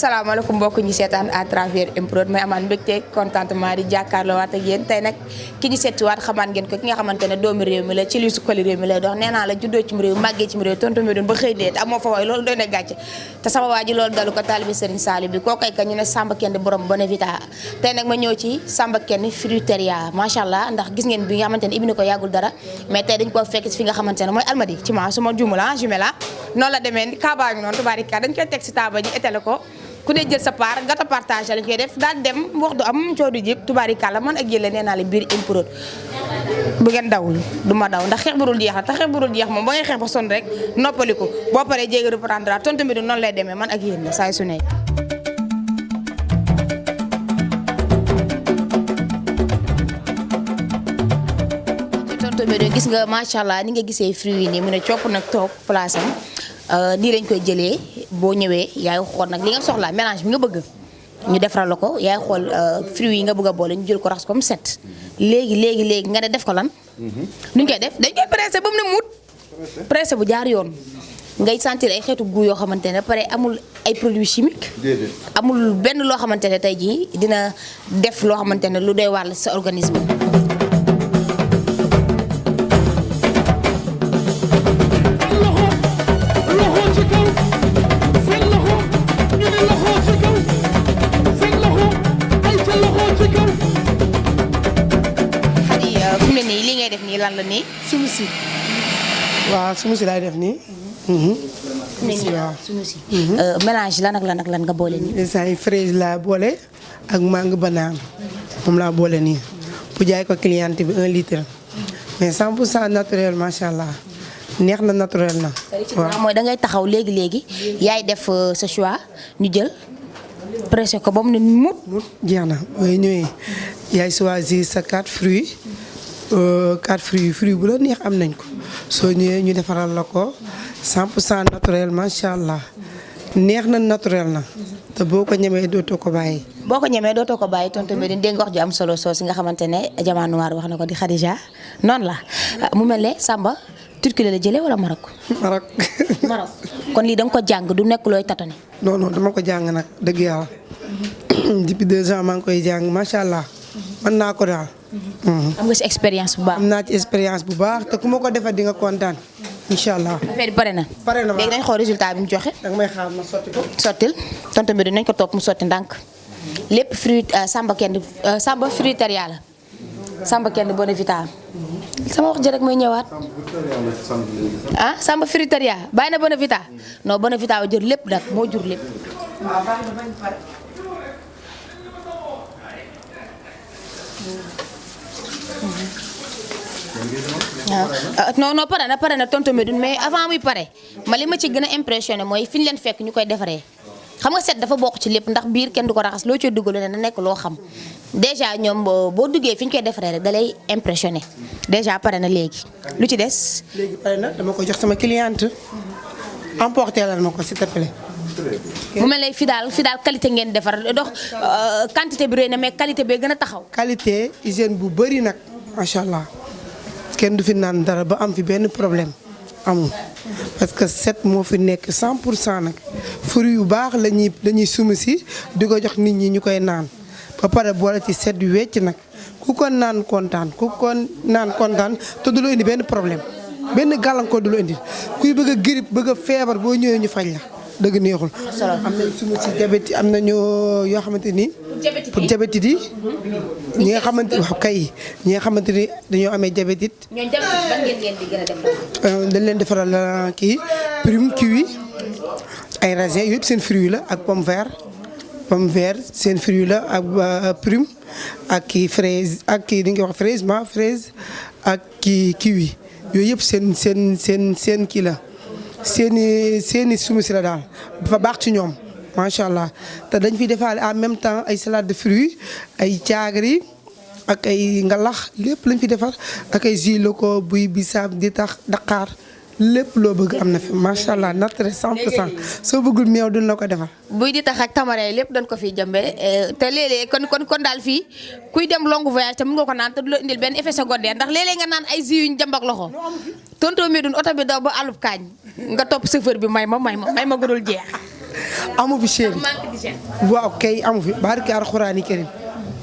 salaamaaleykum mbokk ñi seetaan à travers Mprod may amaan mbégte contentement di jàkkaarloo waat ak yéen tey nag ki ñu seeti waat xamaat ngeen ko ki nga xamante ne doomu réew mi la ci li su koli réew mi lay dox nee naa la juddoo ci réew màggee ci réew tontu mi doon ba xëy dee te amoo fa waay loolu doy na gàcce te sama waa ji loolu dalu ko taalibi Serigne Saliou bi koo kay ka ñu ne Samba Kenn borom Bonavita tey nag ma ñëw ci Samba Kenn fruiteria macha allah ndax gis ngeen bi nga xamante ne ibbi na ko yàggul dara mais tey dañ koo fekk fi nga xamante ne mooy Almadi ci ma su ma juumula jumela noonu la demee kaabaa ngi noonu tubaarika dañ koy teg si taaba ji étale ko ku ne jël sa part gata partage lañ koy def daal dem wax du am coow du jib tubaarikàlla man ak yéen la nee naa la biir Mprod bu ngeen dawul du ma daw ndax xeex bu dul jeex la te xeex bu dul jeex moom ba ngay xeex ba sonn rek noppaliku boo paree jéegi reprendre tontu bi du noonu lay demee man ak yéen la saa su ne tontu bi gis nga macha allah ni nga gisee fruit yi nii mu ne copp nag toog place am nii lañ koy jëlee boo ñëwee yaay xool nag li nga soxla mélange bi nga bëgg ñu defaral la ko yaay xool fruits yi nga bëgg a boole ñu jël ko rax ko mu set léegi nga ne def ko lan. nuñ koy def dañ koy pressé ba mu ne muut. pressé bu jaar yoon. ngay sentir ay xeetu goût yoo xamante ne pare amul ay produits chimiques. amul benn loo xamante ne tey jii dina def loo xamante ne lu doy wàll sa organisme. lan la nii sumusi waaw sumusi laay def nii. waaw sumusi. mélange lan ak lan nga boole nii. instant fraise laa boole ak mangue banane moom laa boole nii bu jaay ko cliente bi 1 litre mais 100% naturel macha allah neex na naturel na. waaw mooy da ngay taxaw léegi yaay def sa choix ñu jël pressé ko ba mu ne mut. jeex na booy ñëwee yaay choisir sa 4 fruits. 4 fruits bu la neex am nañ ko soo ñëwee ñu defaral la ko 100% naturel macha allah neex na naturel na te boo ko ñemee dootoo ko bàyyi. boo ko ñemee dootoo ko bàyyi tontu bi dégg nga wax ju am solo soo si nga xamante ne Diamant Noir wax na ko di Khadija noonu la mu mel ne Samba Turquie la jëlee wala Maroc. Maroc. kon lii da nga ko jàng du nekk looy tatone. non dama ko jàng nag dëgg yàlla depuis 2 ans maa ngi koy jàng macha allah mën naa ko daal. am nga si expérience bu baax. am naa ci expérience bu baax te ku ma ko defee di nga kontaan incha allah. affaire bi pare na. pare na waaw léegi nañ xool résultat bi mu joxe. danga may xaar ma sotti ko. sottil tontu bi dinañ ko topp mu sotti ndànk lépp fruit Samba Kenn Samba fruiteria la Samba Kenn Bonavita sama wax ji rek mooy ñëwaat. ah Samba fruiteria bàyyi na Bonavita non Bonavita wa jër lépp nag moo jur lépp. waaw non pare na tonton Médoune mais avant muy pare ma li ma ci gën a impressionné mooy fi ñu leen fekk ñu koy defaree xam nga set dafa bokk ci lépp ndax biir kenn du ko raxas loo cay dugal ne na nekk loo xam déjà ñoom boo duggee fi ñu koy defaree rek da lay impressionné déjà pare na léegi lu ci des. léegi pare na dama ko jox sama cliente emporté la ma ko s'il te plaît. mu mel ne fi daal qualité ngeen defar dox quantité bi rëy na mais qualité bee gën a taxaw. qualité hygiène bu bëri nag macha allah kenn du fi naan dara ba am fi benn problème amul parce que set moo fi nekk 100% nag fruits yu baax lañuy sumi si di ko jox nit ñi ñu koy naan ba pare boole ci set yu wecc nag ku ko naan kontaan te du la indi benn problème benn gàllankoor du la indi kuy bëgg a grippe bëgg a feebar boo ñëwee ñu faj la. dëgg neexul am nañ sumu si diabète am nañu yoo xamante ni pour diabète yi ñi nga xamante waaw kay ñi nga xamante ni dañoo amee diabète ñooñu diabète ban ngeen di gën a defal. dañ leen defaral kii prime kiwi ay raisin yëpp seen fruit la ak pomme vert seen fruit la ak prime ak kii fraise ak kii di nga wax fraise ak kii kiwi yooyu yëpp seen kii la. seeni sumusi la daal dafa baax ci ñoom macha allah te dañ fiy defaale en même temps ay salade de fruits ay caagri ak ay ngalax lépp lañ fi defar ak ay jus locaux buy bisaab di tax daqaar lépp loo bëgg am na fi macha allah naturel 100% soo bëggul meew duñ la ko defar. buy di tax ak tamare lépp dañ ko fiy jëmbe te léeg-léeg kon daal fii kuy dem long voyage te mën nga ko naan te du la indil benn effet secondaire ndax léeg-léeg nga naan ay jus yuñ jëmb ak loxo tonton Médoune oto bi daw ba àllub kaañ nga topp chauffeur bi may ma gënul jeex. amu fi chéri waaw kay amu fi barke alxuraani karim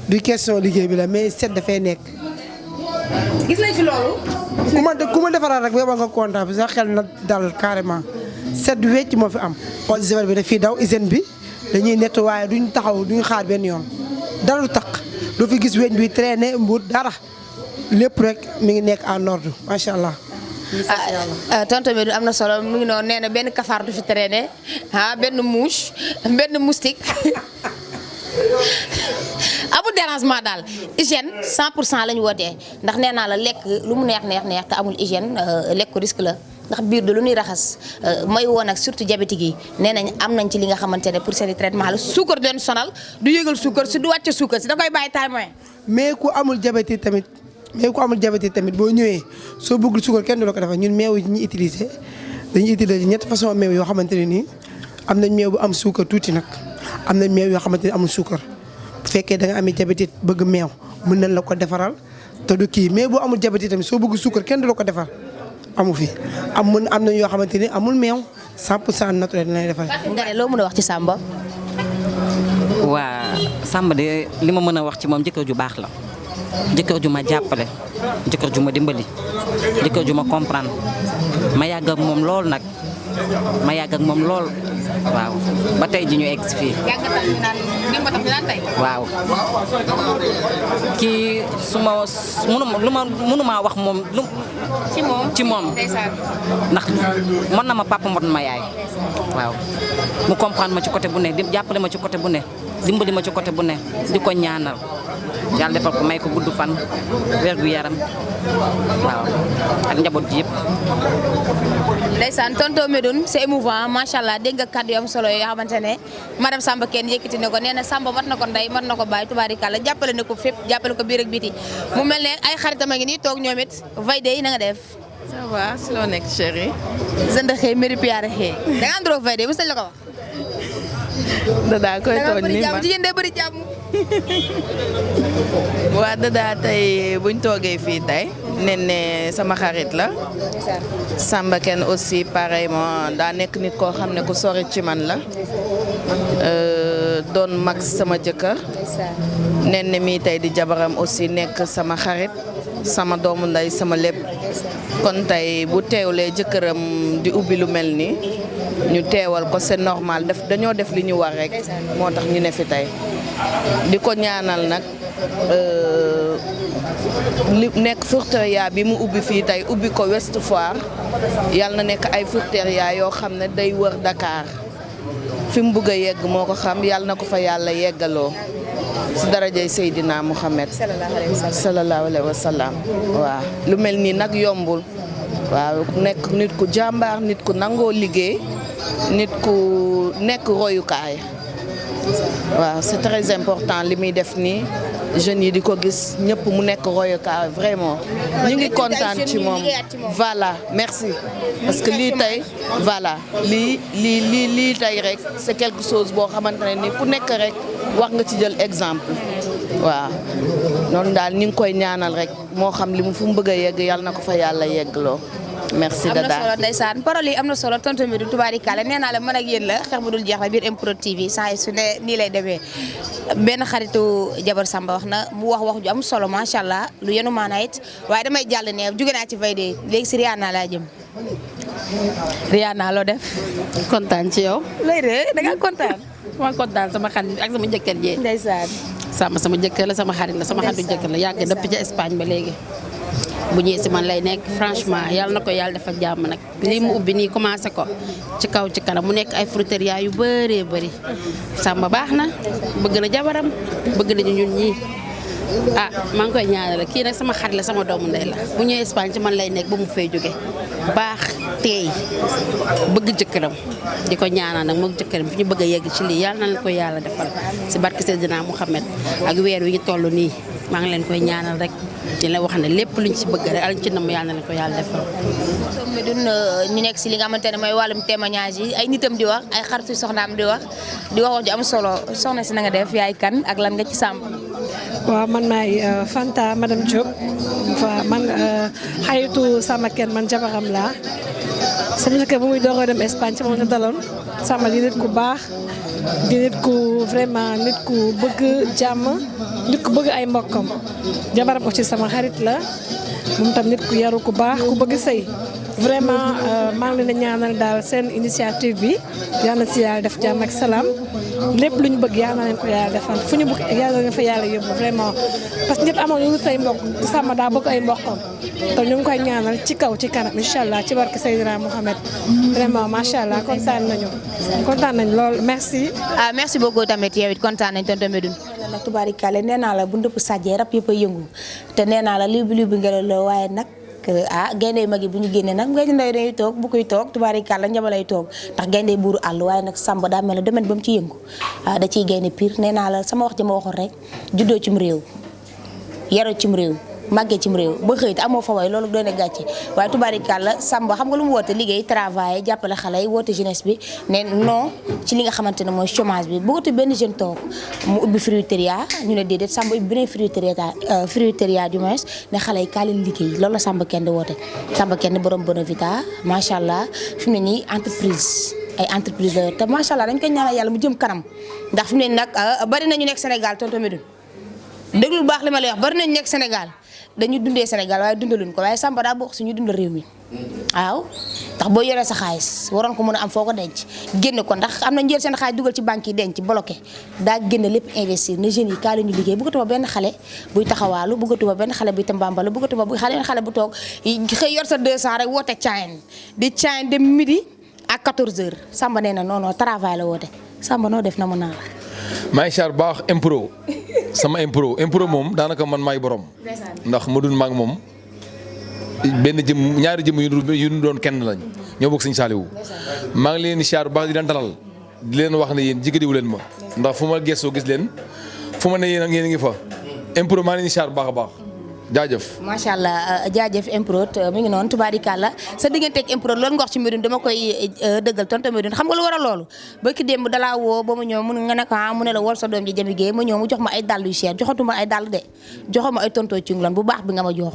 du question liggéey bi la mais set dafay nekk. gis nañ fi loolu. ku ma defaral rek ba nga kontaan bi sax xel na dal carrément set wecc moo fi am. eau de javel bi daf fii daw hygiène bi dañuy nettoyer duñ taxaw duñ xaar benn yoon dara du taq doo fi gis weñ bi traîner mbuut dara lépp rek mi ngi nekk en ordre macha allah. tonton Medoune am na solo mu ngi noonu nee na benn kafaar du fi traîner benn mouche benn moustique amul dérangement daal hygiène 100% la ñu wootee ndax nee naa la lekk lu mu neex te amul hygiène lekk ko risque la ndax biir de lu ñuy raxas may woon ak surtout diabétique yi nee nañ am nañ ci li nga xamante ne pour seen i traitement la suukar den sonal du yëgal suukar si du wàcce suukar si da koy bàyyi taay moyen mais ku amul diabète tamit boo ñëwee soo bëggul suukar kenn du la ko defal ñun meew yi ñuy utiliser dañuy utiliser ñetti façon meew yoo xamante ne nii am nañ meew bu am suukar tuuti nag am nañ meew yoo xamante ne amul suukar bu fekkee da nga amee diabète bëgg meew mën nañ la ko defaral te du kii mais boo amul diabète tamit soo bëgg suukar kenn du la ko defal amu fi am na yoo xamante ni amul meew 100% naturel dinañ defal. nga ne loo mën a wax ci Samba. waa Samba de li ma mën a wax ci moom jëkkër ju baax la jëkkër ju ma jàppale jëkkër ju ma dimbali jëkkër ju ma comprendre ma yàgg ak moom lool nag ma yàgg ak moom lool waaw ba tey ji ñu egg si fii. waaw kii su ma mënuma wax moom lu ci moom ndax mën na ma papa mot ma yaay waaw mu comprendre ma ci côté bu ne di jàppale ma ci côté bu ne dimbali ma ci côté bu ne di ko ñaanal yàlla defal ko may ko gudd fan wér gu yaram waaw ak njaboot ji yëpp. ndeysaan tonton Medoune c'est émouvant macha allah dégg nga kàddu yu am solo yoo xamante ne madame Samba kenn yëkkati ne ko nee na Samba mat na ko ndey mat na ko baay tubaarikàlla jàppale na ko fépp jàppale ko biir ak biti mu mel ne ay xaritam a ngi nii toog ñoom it Vayde yi na nga def. ça va si loo nekk chéri. zënd xëy mari piyaare xëy da nga androo Vayde mos nañ la ko wax. Dada koy tooñ ni ma jigéen de bëri jàmm. waa Dada tey buñ toogee fii tey nen ne sama xarit la. Samba kenn aussi pareillement daa nekk nit koo xam ne ku sori ci man la. doon mag sama jëkkër. nen ne mii tey di jabaram aussi nekk sama xarit sama doomu ndey sama lépp. kon tey bu teewlee jëkkëram di ubbi lu mel nii ñu teewal ko c'est normal dañoo def li ñu war rek moo tax ñu ne fi tey di ko ñaanal nag li nekk fruiteria bi mu ubbi fii tey ubbi ko Ouest Foire yàlla na nekk ay fruiteria yoo xam ne day wër Dakar fi mu bëgg a yegg moo ko xam yàlla na ko fa yàlla yeggaloo si darajay Seydina Muhammad sallallahu alayhi wa sallam waaw lu mel nii nag yombul waaw nekk nit ku jàmbaar nit ku nangoo liggéey nit ku nekk royukaay waaw c'est très important li muy def nii jeunes yi di ko gis ñëpp mu nekk royukaay vraiment ñu ngi kontaan ci moom voilà merci parce que lii tey voilà lii tey rek c'est quelque chose boo xamante ne ni ku nekk rek wax nga ci jël exemple waaw noonu daal ñu ngi koy ñaanal rek moo xam li mu fu mu bëgg a yegg yàlla na ko fa yàlla yeggloo merci Dada am na solo ndeysaan parole yi am na solo tonton Medoune tubaarikàlla nee naa la man ak yéen la xeex bu dul jeex la biir MPROD TV saa su ne nii lay demee benn xaritu jabar Samba wax na mu wax ju am solo macha allah lu yenu maanaa it waaye damay jàll ne jóge naa ci Vayde léegi si Rihanna laa jëm Rihanna loo def. kontaan ci yow. looy de da nga kontaan. ma kontaan sama xarit ak sama jëkkër jee. ndeysaan. sama jëkkër la sama xarit la sama xaritu jëkkër la yàgg depuis ca Espagne ba léegi. bu ñëwee si man lay nekk franchement yàlla na ko yàlla defal jàmm nag lii mu ubbi nii commencé ko ci kaw ci kanam mu nekk ay fruiteria yu bëree bëri Samba baax na bëgg na jabaram bëgg nañu ñun ñii ah maa ngi koy ñaanal kii nag sama xarit la sama doomu ndey la bu ñëwee Espagne ci man lay nekk ba mu fay jóge baax teey bëgg jëkkëram di ko ñaanal nag moom jëkkëram fi ñu bëgg a yegg ci lii yàlla na leen ko yàlla defal si barke Seydina Mouhamed ak weer wi ñu toll nii maa ngi leen koy ñaanal rek di la wax ne lépp luñ ci bëgg rek alañ ci nam yàlla na leen ko yàlla defal. Medoune ñu nekk si li nga xamante ne mooy wàllum témoignage yi ay nitam di wax ay xaritu soxnaam di wax ju am solo soxna si na nga def yaay kan ak lan nga ci Samba. waaw man maay Fanta madame Diop man xaritu Samba Kane man jabaram laa sama jëkkër bu muy doog a dem Espagne ci moom la daloon Samba di nit ku baax di nit ku vraiment nit ku bëgg jàmm nit ku bëgg ay mbokkam jabaram aussi sama xarit la moom tam nit ku yaru ku baax ku bëgg sëy vraiment maa ngi leen di ñaanal daal seen initiative bi yal na si yàlla def jàmm ak salaam lépp lu ñu bëgg yal na leen ko yàlla defal fu ñu bëgg yal na leen fa yàlla yóbbu vraiment parce que nit amoon lu say mbokk Samba daa bëgg ay mbokkam te ñu ngi koy ñaanal ci kaw ci kanam incha allah ci barke Seydina Mohamed vraiment macha allah kontaan nañ lool merci. merci beaucoup tamit yow it kontaan nañ tonton Medoune. nag tubaarikàlla nee naa la bu ndëpp sàjjee rab yëpp a yëngu te nee naa la lii bi ngelaw la waaye nag gaynde mag yi bu ñu génnee nag gaynde ndaw dañuy toog bu koy toog tubaarikàlla njaba lay toog ndax gaynde buuru àll waaye nag Samba daa mel ne domaine ba mu ci yëngu da ciy gaynde pire nee naa la sama wax ji ma waxoon rek juddoo cim réew yaroo cim réew màggee cim réew ba xëy te amoo fa way loolu doon na gàcce waaye tubaarikàlla Samba xam nga lu mu woote liggéey travail jàppale xale yi woote jeunesse bi ne non ci li nga xamante ne mooy chômage bi bëggatu benn jeune toog mu ubbi fruiteria ñu ne déedéet Samba ubbi beneen fruiteria du moins ne xale yi kaa leen liggéey loolu la Samba kenn di woote Samba kenn borom Bonavita macha allah fi mu ne nii entreprise ay entreprise la yor te macha allah dañ koy ñaanal yàlla mu jëm kanam ndax fi mu ne nii nag bari nañu nekk Sénégal tonton Medoune déglu baax li ma lay wax bari nañu nekk Sénégal dañuy dundee Sénégal waaye dundaluñ ko waaye Samba daa bokk suñu dundal réew mi waaw ndax boo yoree sa xaalis waroon ko mën a am foo ko denc génn ko ndax am na njël seen xaalis dugal ci banque yi denc bloqué daa génn lépp investir ne jeunes yi kaa la ñu liggéey bëggatuma benn xale buy taxawaalu bëggatuma benn xale buy tambambalu bëggatuma xale bu toog xëy yor sa 200 rek woote caayin di caayin dem midi ak 14h Samba nee na non non travail la woote Samba noo def na mu naa la maay char baax impro sama impro moom daanaka man maay borom ndax Medoune maag moom benn jëm ñaari jëm yu ñu doon kenn lañ ñoo bokk Sëñ Saaliwu maa ngi leen di char baax di leen dalal di leen wax ne yéen jigadiwu leen ma ndax fu ma gëstoo gis leen fu ma ne yéen ak yéen a ngi fa impro maa ngi leen di char baax a baax jaajëf macha allah jaajëf Improd mi ngi noonu tubaarikàlla sa digganteeg Improd loolu nga wax ci Medoune dama koy dëggal tonton Medoune xam nga lu waral loolu ba ki démb dalaa woo ba mu ñëw mun nga ne ko mu ne la wol sa doom ji Jami Gueye ma ñëw mu jox ma ay dàll yu cher joxatuma ay dàll de joxuma ay tonto ci nglan bu baax bi nga ma jox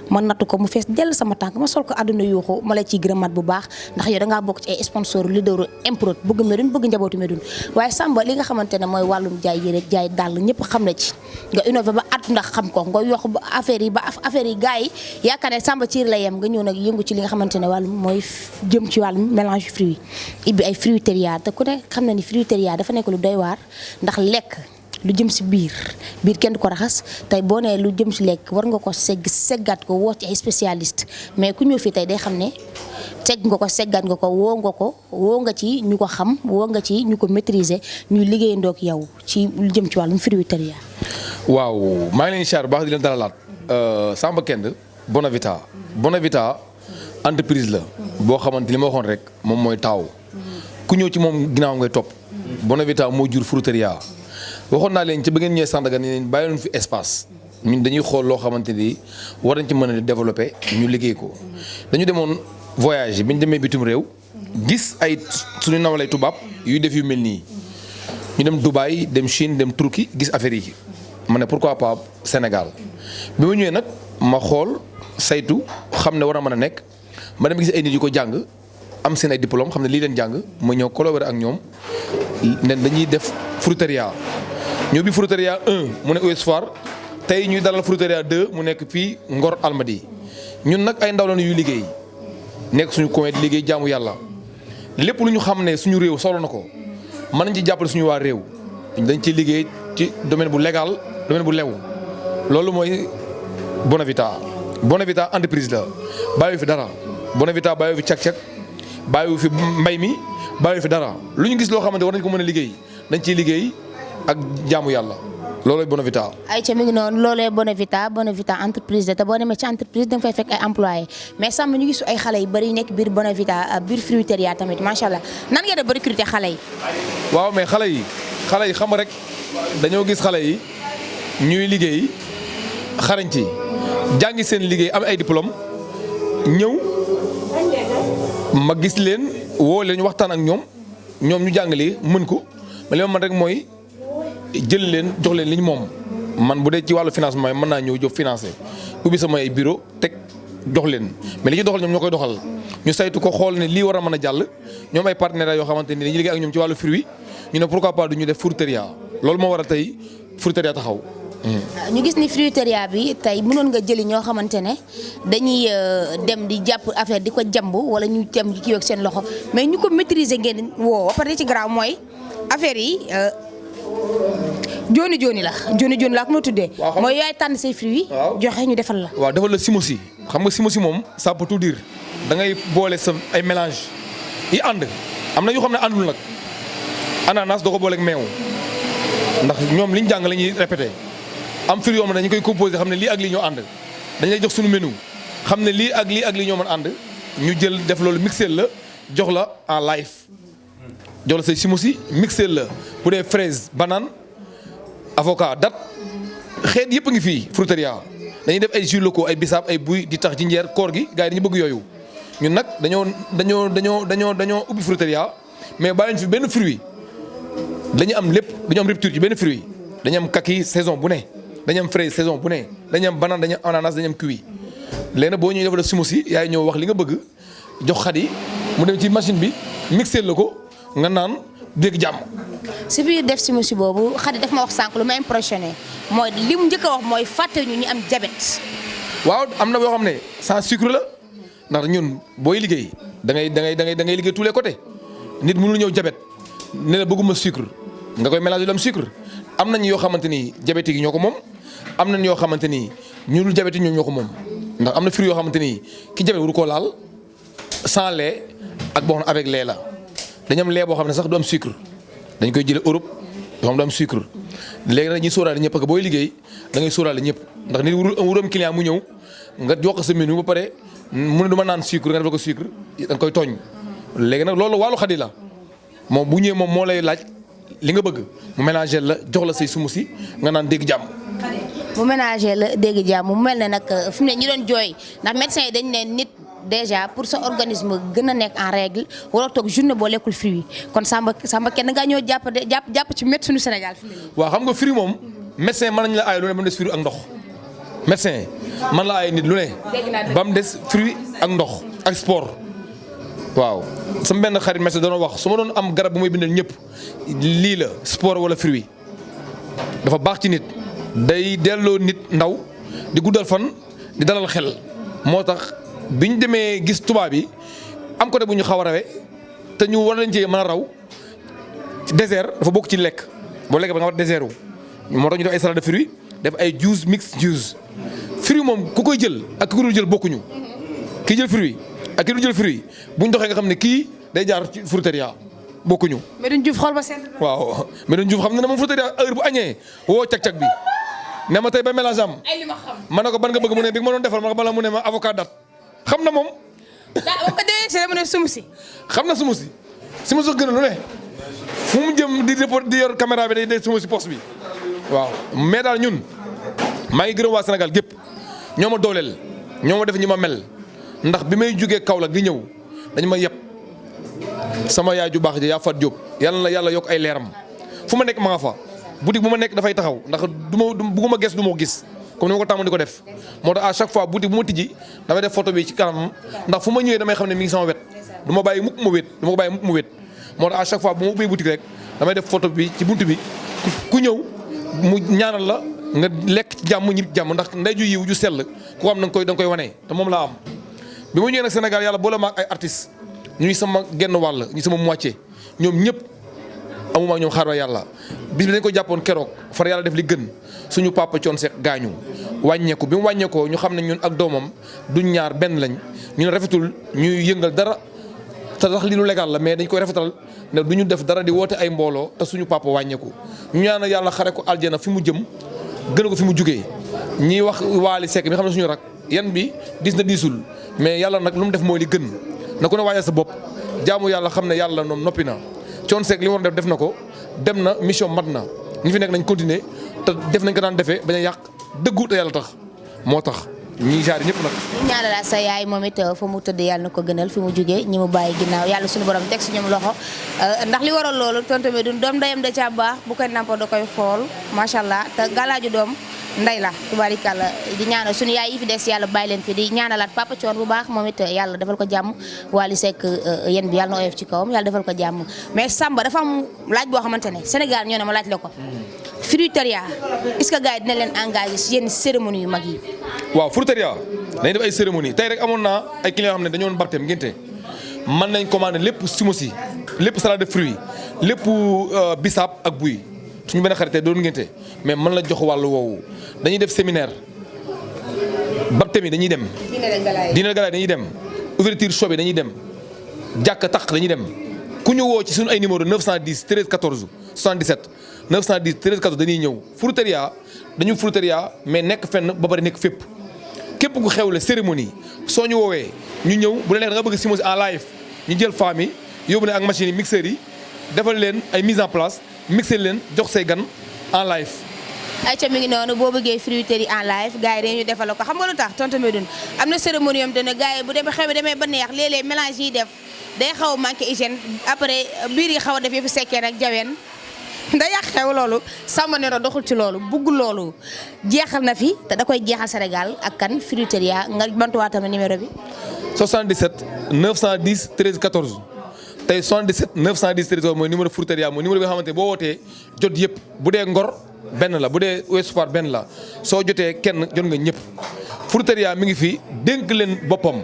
ma nattu ko mu fees dell sama tànk ma sol ko àdduna yuuxu ma la ciy gërëmaat bu baax ndax yow dangaa bokk ci ay sponsor leaderu Improd bëgg Medoune bëgg njabootu Medoune waaye Samba li nga xamante ne mooy wàllum jaay yére jaay dàll ñëpp xam na ci nga innové ba at ndax xam ko nga yokk ba affaire yi gars yi yaakaar ne Samba ci la yem nga ñëw nag yëngu ci li nga xamante ne wàllu mooy jëm ci wàllu mélange fruit ibbi ay fruiteria te ku ne xam na ni fruiteria dafa nekk lu doy waar ndax lekk lu jëm si biir kenn du ko raxas tey boo nee lu jëm si lekk war nga ko seggaat ko woo ci ay spécialiste mais ku ñëw fii tey day xam ne segg nga ko seggaat nga ko woo nga ci ñu ko xam woo nga ci ñu ko maîtriser ñuy liggéeyandoo ak yow ci lu jëm ci wàllum fruiteria. waaw maa ngi leen di char baax di leen dalalaat Samba Kend Bonavita entreprise la boo xamante li ma waxoon rek moom mooy taaw ku ñëw ci moom ginnaaw ngay topp Bonavita moo jur fruiteria waxoon naa leen ci ba ngeen ñëwee Sandaga ni leen bàyyi leen fi espace ñun dañuy xool loo xamante ni war nañ ci mën a développer ñu liggéey ko dañu demoon voyage bi ñu demee bitum réew gis ay suñu nawlay tubaab yuy def yu mel nii ñu dem Dubaï dem Chine dem Turquie gis affaire yi ma ne pourquoi pas Sénégal bi ma ñëwee nag ma xool saytu xam ne war a mën a nekk ma dem gis ay nit yu ko jàng am seen ay diplôme xam ne lii leen jàng ma ñëw collaborer ak ñoom ne dañuy def fruiteria ñoo bi fruiteria 1 mu ne Ouest Foire tey ñuy dalal fruiteria 2 mu nekk fii Ngor Almadi ñun nag ay ndaw lañu yuy liggéey nekk suñu coin di liggéey jaamu yàlla lépp lu ñu xam ne suñu réew solo na ko mën nañ ci jàppale suñu waa réew dañ ciy liggéey ci domaine bu légal domaine bu lew loolu mooy Bonavita entreprise la bàyyi fi dara Bonavita bàyyi fi cak-cak bàyyi fi mbay mi bàyyi fi dara lu ñu gis loo xamante war nañ ko mën a liggéey dañ ciy liggéey ak jaamu yàlla loolooy Bonavita. ayca mi ngi noonu loolooy Bonavita entreprise la te boo demee ci entreprise da nga fay fekk ay employés mais Samba ñu gis ay xale yu bëri nekk biir Bonavita biir fruiteria tamit macha allah nan ngeen def ba recruter xale yi. waaw mais xale yi xam rek dañoo gis xale yi ñuy liggéey xarañ ci jàngi seen liggéey am ay diplôme ñëw ma gis leen woo leen ñu waxtaan ak ñoom ñu jàngalee mën ko ma li ma man rek mooy jël leen jox leen li ñu moom man bu dee ci wàllu financement mën naa ñëw jox financé ubbi sama ay bureau teg jox leen mais li ci doxal ñoom ñoo koy doxal ñu saytu ko xool ne lii war a mën a jàll ñoom ay partenaires yoo xamante ni dañuy liggéey ak ñoom ci wàllu fruit ñu ne pourquoi pas du ñu def fruiteria loolu moo waral tey fruiteria taxaw. ñu gis ni fruiteria bi tey mënoon nga jëli ñoo xamante ne dañuy dem di jàpp affaire di ko jàmb wala ñu dem kii ak seen loxo mais ñu ko maîtriser ngeen woo ba pare ci garaaw mooy affaire yi jooni la ak noo tuddee. mooy yaay tànn say fruits joxe ñu defal la. waaw defal la simosi xam nga simosi moom ça peut tout dire da ngay boole sa ay mélange yi ànd am na yoo xam ne àndul nag ananas doo ko booleeg meew ndax ñoom liñ jàng la ñuy répété. am fruit yoo xam ne dañu koy composé xam ne lii ak lii ñoo ànd dañ lay jox suñu menu xam ne lii ak lii ñoo mën ànd ñu jël def loolu mixé la jox la en live jox la say simoussi mixé la bu dee fraise banane avocat date xeet yëpp a ngi fii fruiteria dañuy def ay jus locaux ay bisaab ay buy di tax jinjeer koor gi gars yi dañu bëgg yooyu ñun nag dañoo ubbi fruiteria mais bàyyiñ fi benn fruit dañu am lépp dañu am rupture ci benn fruit dañu am kaki saison bu ne dañu am fraise saison bu ne dañu am banane dañu am ananas dañu am kiwi léegi nag boo ñëwee dafa def simoussi yaay ñëw wax li nga bëgg jox Khady mu dem ci machine bi mixé la ko nga naan dégg jàmm. si biir def simoussi boobu Khady daf ma wax sànq lu ma impressionné mooy li mu njëkk a wax mooy fàtte ñu am diabète. waaw am na yoo xam ne sans sucre la ndax ñun booy liggéey da ngay liggéey tous les côtés nit mënul ñëw diabète ne la bëgguma sucre nga koy mélanger lu am sucre. am nañ yoo xamante ni diabétique yi ñoo ko moom am nañ yoo xamante ni ñu dul diabétique ñoo ko moom ndax am na fruit yoo xamante ni ki diabète waru koo laal sans lait ak boo xam ne avec lait la dañu am lait boo xam ne sax du am sucre dañ koy jëlee Europe yoo xam du am sucre léegi nag ñuy sóoraale ñëpp parce que booy liggéey da ngay sóoraale ñëpp ndax nit waru am client mu ñëw nga jox ko sa menu ba pare mu ne du ma naan sucre nga defal ko sucre da nga koy tooñ léegi nag loolu wàllu Khady la moom bu ñëwee moom moo lay laaj. li nga bëgg mu ménager la jox la say simoussi nga naan dégg jàmm. mu ménager la dégg jàmm mu mel ne nag fi mu ne ñi doon jooy ndax médecin yi dañ ne nit déjà pour sa organisme gën a nekk en règle waroo toog journée boo lekkul fruit kon Samba kenn ngaa ñëw jàpp ci médecin suñu Sénégal fi mu ne. waaw xam nga fruit moom médecin mën nañu la aay lu ne ba mu des fruit ak ndox médecin man la aay nit lu ne ba mu des fruit ak ndox ak sport. waaw sama benn xarit médecin doon wax su ma doon am garab bu muy bindal ñëpp lii la sport wala fruit dafa baax ci nit day delloo nit ndaw di guddal fan di dalal xel moo tax bi ñu demee gis tubaab yi am côté bu ñu xaw a rawee te ñu war nañ cee mën a raw ci désert dafa bokk ci lekk boo lekk ba nga war désert wu moo tax ñu def ay salade de fruits def ay juice mix juice fruit moom ku koy jël ak ku dul jël bokkuñu ki jël fruit ak ki du jël fruit buñ doxee nga xam ne kii day jaar ci fruiteria bokkuñu. Medoune Diouf xool ba seen. waaw Medoune Diouf xam na ne moom fruiteria heure bu añee woo cag-cag bi ne ma tey ba mélange am. ay li ma xam. ma ne ko ban nga bëgg mu ne bi nga ma doon defal ma bala mu ne ma avocat date xam na moom. daa ba dee mu ne sumusi. xam na sumusi sumusi gën a lu ne fu mu jëm di yor caméra bi day sumusi poste bi waaw mais daal ñun maa ngi gërëm waa Sénégal gépp ñoo ma dooleel ñoo ma def ñi ma mel. ndax bi may jógee Kaolack di ñëw dañu ma yeb sama yaay ju baax ji yaa fat Diop yàlla na yàlla yokk ay leeram fu ma nekk ma nga fa boutique bu ma nekk dafay taxaw ndax bugguma ges du ma ko gis comme ni ma ko tàmm di ko def moo tax à chaque fois boutique bu ma tijji damay def photo bi ci kanam ndax fu ma ñëwee damay xam ne mi ngi sama wet du ma bàyyi mukk ma wét du ma ko bàyyi mukk ma wét moo tax à chaque fois bu ma ubbee boutique rek damay def photo bi ci buntu bi ku ñëw mu ñaanal la nga lekk ci jàmm ñib jàmm ndax ndey ju yiw ju sell ku am da nga koy wane te moom laa am bi ma ñëwee nag Sénégal yàlla boole ma ak ay artistes ñuy sama genn wàll ñu sama moitié ñoom ñëpp amuma ak ñoom xaaral yàlla bis bi dañ ko jàppoon keroog far yàlla def li gën suñu papa Thione Seck gaañu wàññeeku bi mu wàññeekoo ñu xam ne ñun ak doomam duñ ñaar benn lañ ñu ne rafetul ñuy yëngal dara te tax li lu légal la mais dañ koy rafetal ne du ñu def dara di woote ay mbooloo te suñu papa wàññeeku ñu ñaanal yàlla xare ko aljana fi mu jëm gën ko fi mu jugee ñiy wax Waly Seck mi xam ne suñu rak yan bi diis na diisul mais yàlla nag lu mu def mooy li gën na ko ne waajal sa bopp jaamu yàlla xam ne yàlla noonu noppi na Thione Seck li mu war def na ko dem na mission mat na ñu fi nekk nañ continuer te def nañ ko daan defee bañ a yàq dëggu te yàlla tax moo tax ñii jaar ñëpp nag. ñu ñaanal sa yaay moom it fa mu tëdd yàlla na ko gënal fi mu jugee ñi mu bàyyi ginnaaw yàlla suñu borom teg si ñoom loxo ndax li waral loolu tontu Medoune doom ndeyam da caa baax bu koy nampa da koy xool macha allah te galaaju doom ndey la tubaarikàlla di ñaanal suñu yaay yi fi des yàlla bàyyi leen fi di ñaanalaat Papa Thione bu baax moom it yàlla defal ko jàmm Wally Seck yéen bi yàlla na oyof ci kawam yàlla defal ko jàmm mais Samba dafa am laaj boo xamante ne Sénégal ñoo ne ma laaj la ko fruiteria est-ce que gars yi dina leen engagé si yenn cérémonie yu mag yi. waaw fruiteria dañuy def ay cérémonie tey rek amoon naa ay clients yoo xam ne dañoo woon barteem ngénte mën nañ commandé lépp smoothie lépp salade de fruits lépp bisaab ak buy suñu benn xarit doon ngénte mais mën la jox wàllu woowu dañuy def séminaire barteem yi dañuy dem. dîner de galaay dañuy dem ouverture show bi dañuy dem jàkk tax dañuy dem ku ñu woo ci suñu ay numéro 910 13 14 77 910 13 14 dañuy ñëw fruiteria dañu fruiteria mais nekk fenn ba bari nekk fépp képp ku xewle cérémonie soo ñu woowee ñu ñëw bu la neex da nga bëgg simos en live ñu jël femme yi yóbbu leen ak machine yi mixeur yi defal leen ay mise en place mixer leen jox say gan en live. ayca mi ngi noonu boo bëggee fruiterie en live gars yi dañuy defal ko xam nga lu tax tonton Medoune am na cérémonie yom dana gars yi bu demee xew demee ba neex léeg-léeg mélange yi def day xaw a manqué hygiène après biir yi xaw a def yëfu sekkee nag jaween da yàq xew loolu Samba Nero doxul ci loolu bugg loolu jeexal na fi te da koy jeexal Sénégal ak kan fruiteria nga bantuwaat tamit numéro bi. 77 910 13 14 tey 77 910 13 mooy numéro fruiteria mooy numéro bi nga xamante boo wootee jot yëpp bu dee Ngor benn la bu dee Ouest Foire benn la soo jotee kenn jot nga ñëpp fruiteria mi ngi fi dénk leen boppam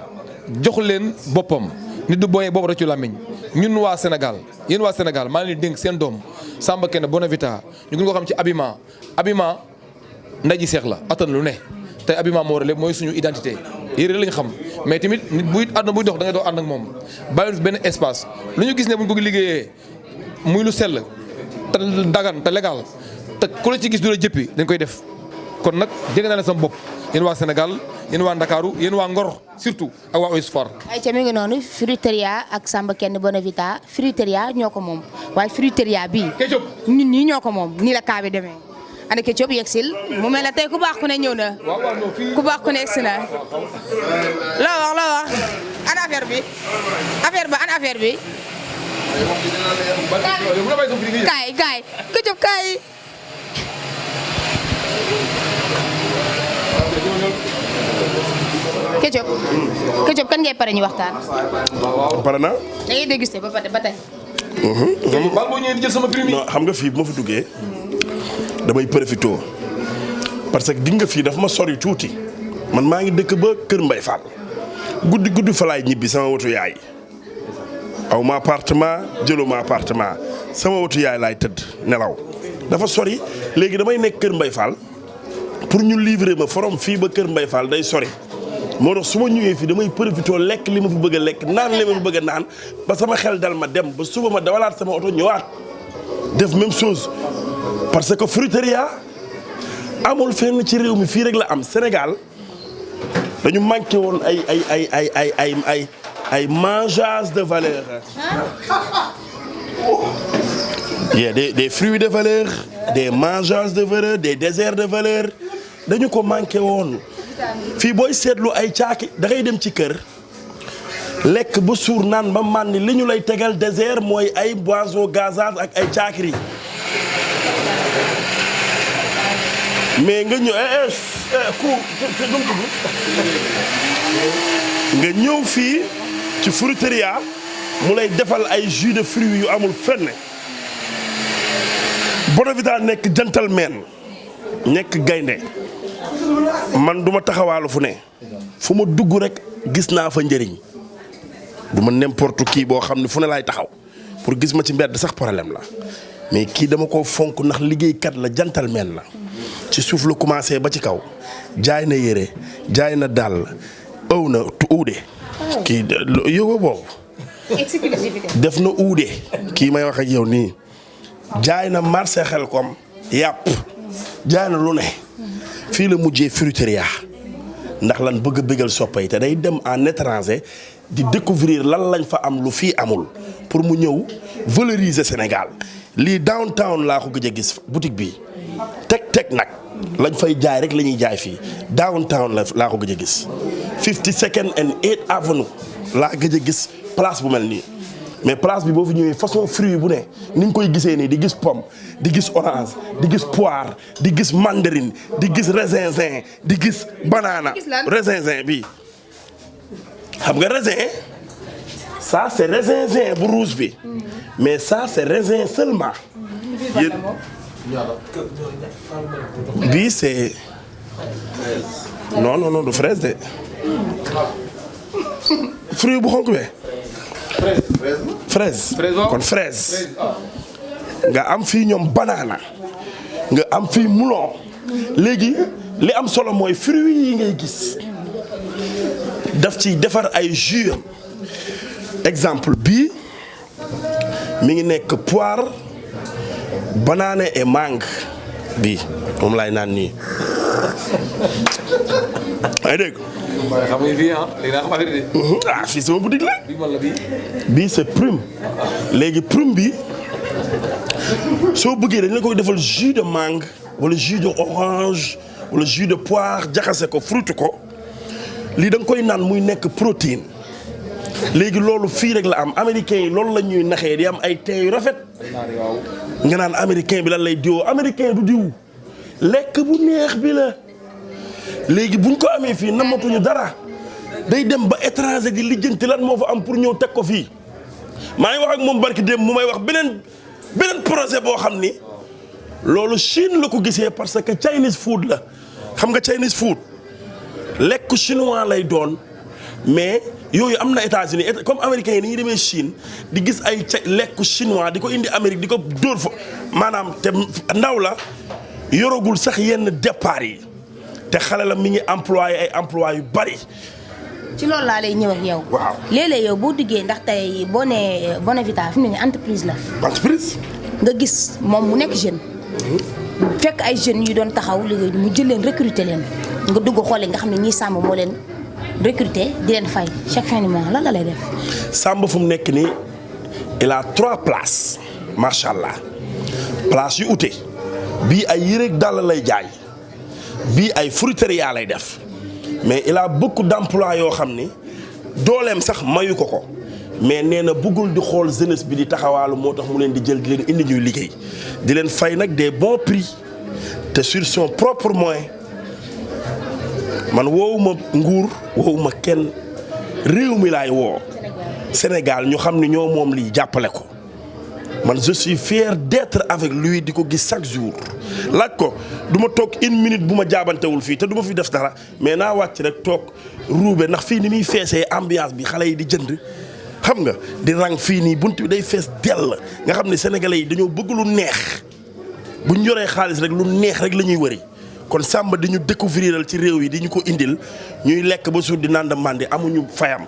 jox leen boppam nit du booyee boobu rek ci làmmiñ ñun waa Sénégal yéen waa Sénégal maa ngi leen dénk seen doom Samba Kene Bonavita ñu ngi ko xam ci habillement nday ji seex la attan lu ne tey habillement moo war a lépp mooy suñu identité yére lañ xam mais tamit nit buy àdduna buy dox da ngay doo ànd ak moom bàyyi benn espace lu ñu gis ne buñ ko liggéeyee muy lu sell te dagan te légal te ku la ci gis du la jëppi dañ koy def kon nag jege naa ne sama bopp yéen waa Sénégal yéen waa Ndakaaru yéen waa Ngor surtout ak waa Ouest Foire. ayca mi ngi noonu fruiteria ak Samba Kene Bonavita fruiteria ñoo ko moom waaye fruiteria bii ñun ñii ñoo ko moom nii la kaa bi demee. ana Ketchup yegsil mu mel ne tey ku baax ku ne ñëw na ku baax ku ne egsi na loo wax ana affaire bi ana affaire bi kaay Ketchup kaay Ketchup kan ngay pare ñu waxtaan. pare na. da ngay dégusté ba tey. baal boo ñëwee di jël sama prix non xam nga fii bu ma fi duggee damay profité parce que di nga fii dafa ma sori tuuti man maa ngi dëkk ba Kër Mbay Fall guddi fa laay ñibbi sama wotu yaay aw ma appartement jëloo ma appartement sama wotu yaay laay tëdd nelaw dafa sori léegi damay nekk Kër Mbay Fall pour ñu livrer ma forom fii ba Kër Mbay Fall day sori moo tax su ma ñëwee fii damay profité lekk li ma fi bëgg a lekk naan li ma fi bëgg a naan ba sama xel dal ma dem ba suba ma dawalaat sama oto ñëwaat def même chose parce que fruiteria amul fenn ci réew mi fii rek la am Sénégal dañu manqué woon ay mangeages de valeur. Il y a des fruits de valeur des mangeages de valeur des desserts de valeur dañu ko manqué woon fii booy seetlu ay caaki da ngay dem ci kër lekk ba suur naan ba màndi li ñu lay tegal dessert mooy ay boissons gazeuses ak ay caakiri mais nga ñëw nga ñëw fii ci fruiteria mu lay defal ay jus de fruits yu amul fenn Bonavita nekk gentleman nekk gaynde man duma taxawaalu fu ne fu ma dugg rek gis naa fa njëriñ du ma n'importe qui boo xam ne fu ne laay taxaw pour gis ma ci mbedd sax problème la mais kii dama ko fonk ndax liggéeykat la gentleman la ci suuf la commencé ba ci kaw jaay na yére jaay na dàll ëw na uude kii yow boobu def na uude kii may wax ak yow nii jaay na marché Xelkom yàpp jaay na lu ne fii la mujjee fruiteria ndax lan bëgg a bëggal soppa yi te day dem en étranger di découvrir lan lañ fa am lu fii amul pour mu ñëw valoriser Sénégal lii downtown laa ko gëj a gis boutique bi teg nag lañ fay jaay rek la ñuy jaay fii downtown laa ko gëj a gis 52nd and 8th Avenue laa gëj a gis place bu mel nii mais place bi boo fi ñëwee façon fruit bu ne ni nga koy gisee nii di gis pomme di gis orange di gis poire di gis mandarine di gis raisin di gis banana raisin bi xam nga raisin ça c'est raisin bu rouge bi mais ça c'est raisin seulement bii c'est non du fraise de fruit bu xonk be fraise kon fraise nga am fii ñoom banana nga am fii melon léegi li am solo mooy fruit yi ngay gis daf ci defar ay jus exemple bii mi ngi nekk poire banane et mangue bii moom laay naan nii ay dégg xam nga fii léegi daa xamante ne. ah fii sama boutique la. bii man la bii. bii c'est prune léegi prune bi soo bëggee dañ la koy defal jus de mangue wala jus de orange wala jus de poire jaxase ko fruite ko lii da nga koy naan muy nekk protéine léegi loolu fii rek la am américain yi loolu la ñuy naxee di am ay teint yu rafet nga naan américain bi lan lay diwoo américain du diw lekk bu neex bi la. léegi buñ ko amee fii namatuñu dara day dem ba étranger di lijjanti lan moo fa am pour ñëw teg ko fii maa ngi wax ak moom barki dem mu may wax beneen projet boo xam ni loolu Chine la ko gisee parce que Chinese food la xam nga Chinese food lekk chinois lay doon mais yooyu am na États-Unis comme américains yi ni ñuy demee Chine di gis ay lekk chinois di ko indi Amérique di ko dóor fa maanaam te ndaw la yoragul sax yenn départ yi. te xale la mi ngi employé ay emploi yu bari. ci loolu laa lay ñëw ak yow. waaw léeg-léeg yow boo duggee ndax tey boo nee Bonavita fi mu ne nii entreprise la. entreprise. nga gis moom mu nekk jeune. fekk ay jeunes yu doon taxaw liggéey mu jël leen recruter leen nga dugg xoolee nga xam ne ñii Samba moo leen recruter di leen fay chaque fin du mois lan la lay def. Samba fu mu nekk nii il a 3 places macha allah place yu ute bii ay yëreeg dàll lay jaay. bii ay fruiteria lay def mais il a beaucoup d'emplois yoo xam ni dooleem sax mayu ko mais nee na bëggul di xool jeunesse bi di taxawaalu moo tax mu leen di jël di leen indi ñuy liggéey di leen fay nag des bons prix te sur son propre moyen man woowuma nguur woowuma kenn réew mi laay woo Sénégal ñu xam ni ñoo moom lii jàppale ko man je suis fier d'être avec lui di ko gis chaque jour laaj ko du ma toog 1 minute bu ma jaabantewul fii te du ma fi def dara mais naa wàcc rek toog ruube ndax fii ni muy feesee ambiance bi xale yi di jënd xam nga di rang fii nii bunt bi day fees dell nga xam ne sénégalais yi dañoo bëgg lu neex bu ñu yoree xaalis rek lu neex rek la ñuy wëri kon Samba di ñu découvriral ci réew yi di ñu ko indil ñuy lekk ba suur di naan da mandi amuñu fayam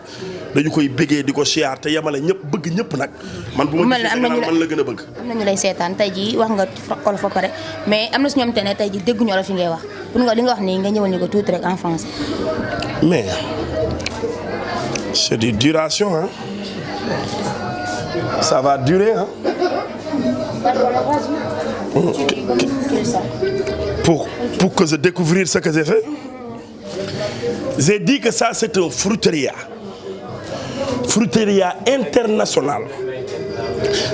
dañu koy bëggee di ko siyaar te yemale ñëpp bëgg ñëpp nag. man bu ma gisee man la gën a bëgg. am na ñu lay seetaan tey jii wax nga olof ba pare mais am na si ñoom te ne tey jii dégguñu olof yi ngay wax pour nga li nga wax nii nga ñëwal ñu ko tuuti rek en français. mais c'est de duration hein ça va durer hein. Pour que je découvrir ce que j'ai fait. J'ai dit que ça c'est un fruiteria international.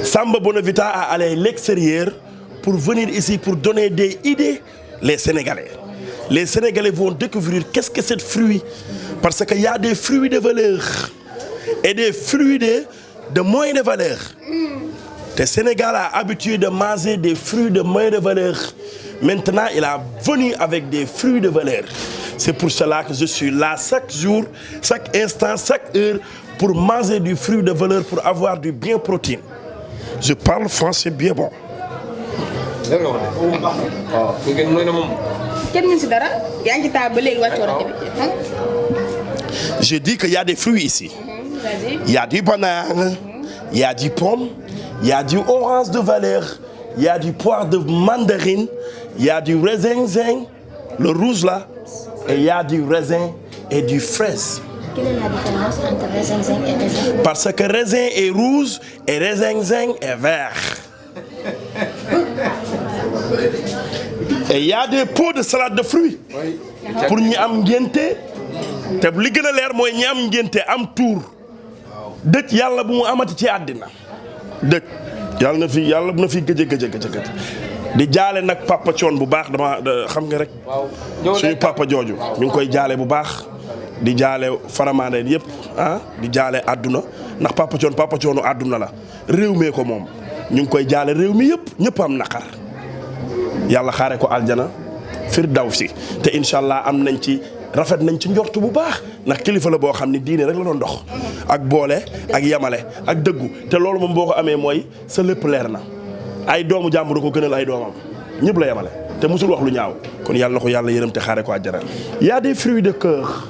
Samba Bonavita a allé à l'extérieur pour venir ici pour donner des idées les Sénégalais. Les Sénégalais vont découvrir qu'est-ce que c'est ce fruit parce qu'il y a des fruits de valeur et des fruits de moins de valeur. Le Sénégal a habitué de manger des fruits de moins de valeur. Maintenant, il est venu avec des fruits de valeur. C'est pour cela que je suis là chaque jour, chaque instant, chaque heure pour manger du fruit de valeur pour avoir du bien protéine. Je parle français bien bon. Je dis qu'il y a des fruits ici. Il y a du banane, il y a du pomme, il y a du orange de valeur, il y a du poire de mandarine, il y a du raisin, le rouge là, et il y a du raisin et du fraise. Quelle est la différence entre raisin et raisin? Parce que raisin est rouge et raisin est vert. Et il y a des pots de salade de fruits. Pour ñi am ngénte te li gën a leer mooy ñi am ngénte am tour dëj yàlla bu mu amati ci àddina dëj yàlla na fi gëj di jaale nag papa Thione bu baax dama xam nga rek suñu papa jooju ñu ngi koy jaale bu baax di jaale faramaandeen yëpp di jaale àdduna ndax papa Thione àdduna la réew mee ko moom ñu ngi koy jaale réew mi ñëpp am naqar yàlla xaare ko aljana firdawsi te incha allah rafet nañ ci njort bu baax ndax kilifa la boo xam ne diine rek la doon dox ak boole ak yamale ak dëggu te loolu moom boo ko amee mooy sa lépp leer na ay doomu jàmbur ko gënal ay doomam ñëpp la yamale te musul wax lu ñaaw kon yàlla na ko yàlla yërëm te xaare ko àjjana. Y a des fruits de cœur.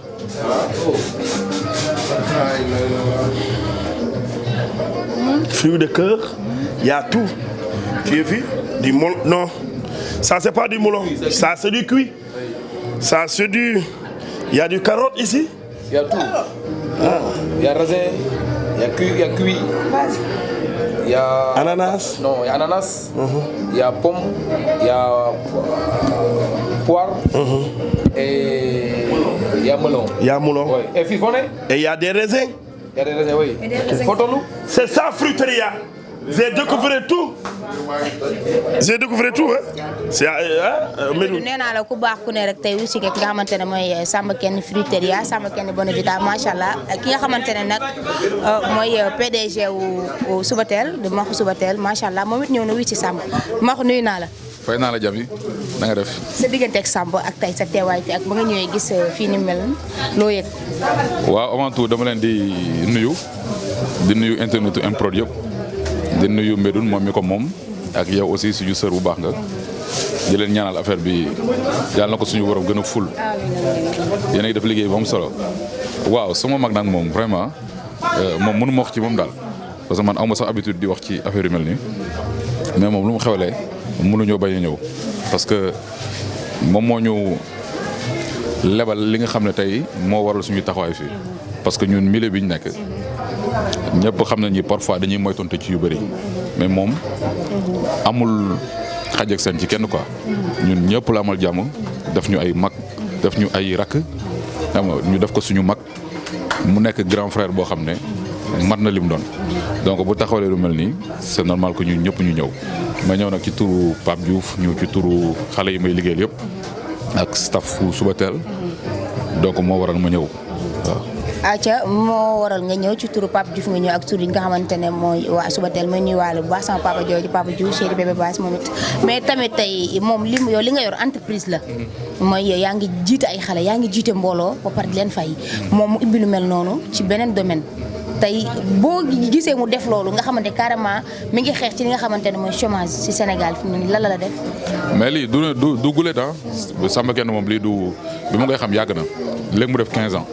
Fruits de cœur, y a tout. Tu as vu? Du melon, non. Ça c'est pas du melon, ça c'est du cuit. Ça c'est du... Il y a du carotte ici? Il y a tout. Il y a raisin, il y a cuit. Il y a ananas. Non, il y a ananas. Il y a pomme, il y a poire. Et il y a melon. Il y a melon. Oui. Et fifonné. Et il y a des raisins. Il y a des raisins, oui. Faut-on-nous? C'est ça, fruiteria. J'ai découvert tout. C'est nee naa la ku baax ku ne rek tey wu si ki nga xamante ne mooy Samba Kenn fruiteria Samba Kenn Bonavita macha allah ki nga xamante ne nag mooy PDG wu Subatel de Maxu Subatel macha allah moom it ñëw na wu si Samba Maxu nuyu naa la. fay naa la Jami na nga def. sa diggante ak Samba ak tey sa teewaay fi ak ba nga ñëwee gis fii ni mel loo yëg. waaw avant tout dama leen di nuyu internetu Mprod yëpp di nuyu Médoune moom mi ko moom ak yow aussi suñu sœur bu baax nga di leen ñaanal affaire bi yàlla na ko suñu borom gën a ful yéen a ngi def liggéey bu am solo waaw sama mag nag moom vraiment moom mënu ma wax ci moom daal parce que man aw ma sax habitude di wax ci affaire yu mel nii mais moom lu mu xewlee mënuñoo bañ a ñëw parce que moom moo ñu lebal li nga xam ne tey moo waral suñu taxawaay fii parce que ñun milieu bi ñu nekk ñëpp xam nañ ni parfois dañuy moytonte ci yu bëri mais moom amul xaj ak seen ci kenn quoi ñun ñëpp la amal jàmm def ñu ay mag def ñu ay rakk xam nga ñu def ko suñu mag mu nekk grand frère boo xam ne mat na lim doon donc bu taxawalee lu mel nii c'est normal que ñun ñëpp ñu ñëw ma ñëw nag ci turu Pape Diouf ñëw ci turu xale yi may liggéeyal yëpp ak staff Subatel donc moo waral ma ñëw waaw. acca moo waral nga ñëw ci turu Pape Diouf nga ñëw ak tur yi nga xamante ne mooy waa Subatel ma nuyuwaale bu baax sama papa jooju Papa Diouf chéri bébé baas moom it mais tamit tey moom li nga yor entreprise la mooy yaa ngi jiite ay xale yaa ngi jiite mbooloo ba pare di leen fay moom mu ubbi lu mel noonu ci beneen domaine tey boo gisee mu def loolu nga xamante carrément mi ngi xeex ci li nga xamante ne mooy chômage ci Sénégal fi mu ne lan la def. mais lii du gulet Samba Kenn moom lii bi ma koy xam yàgg na léegi mu def 15 ans.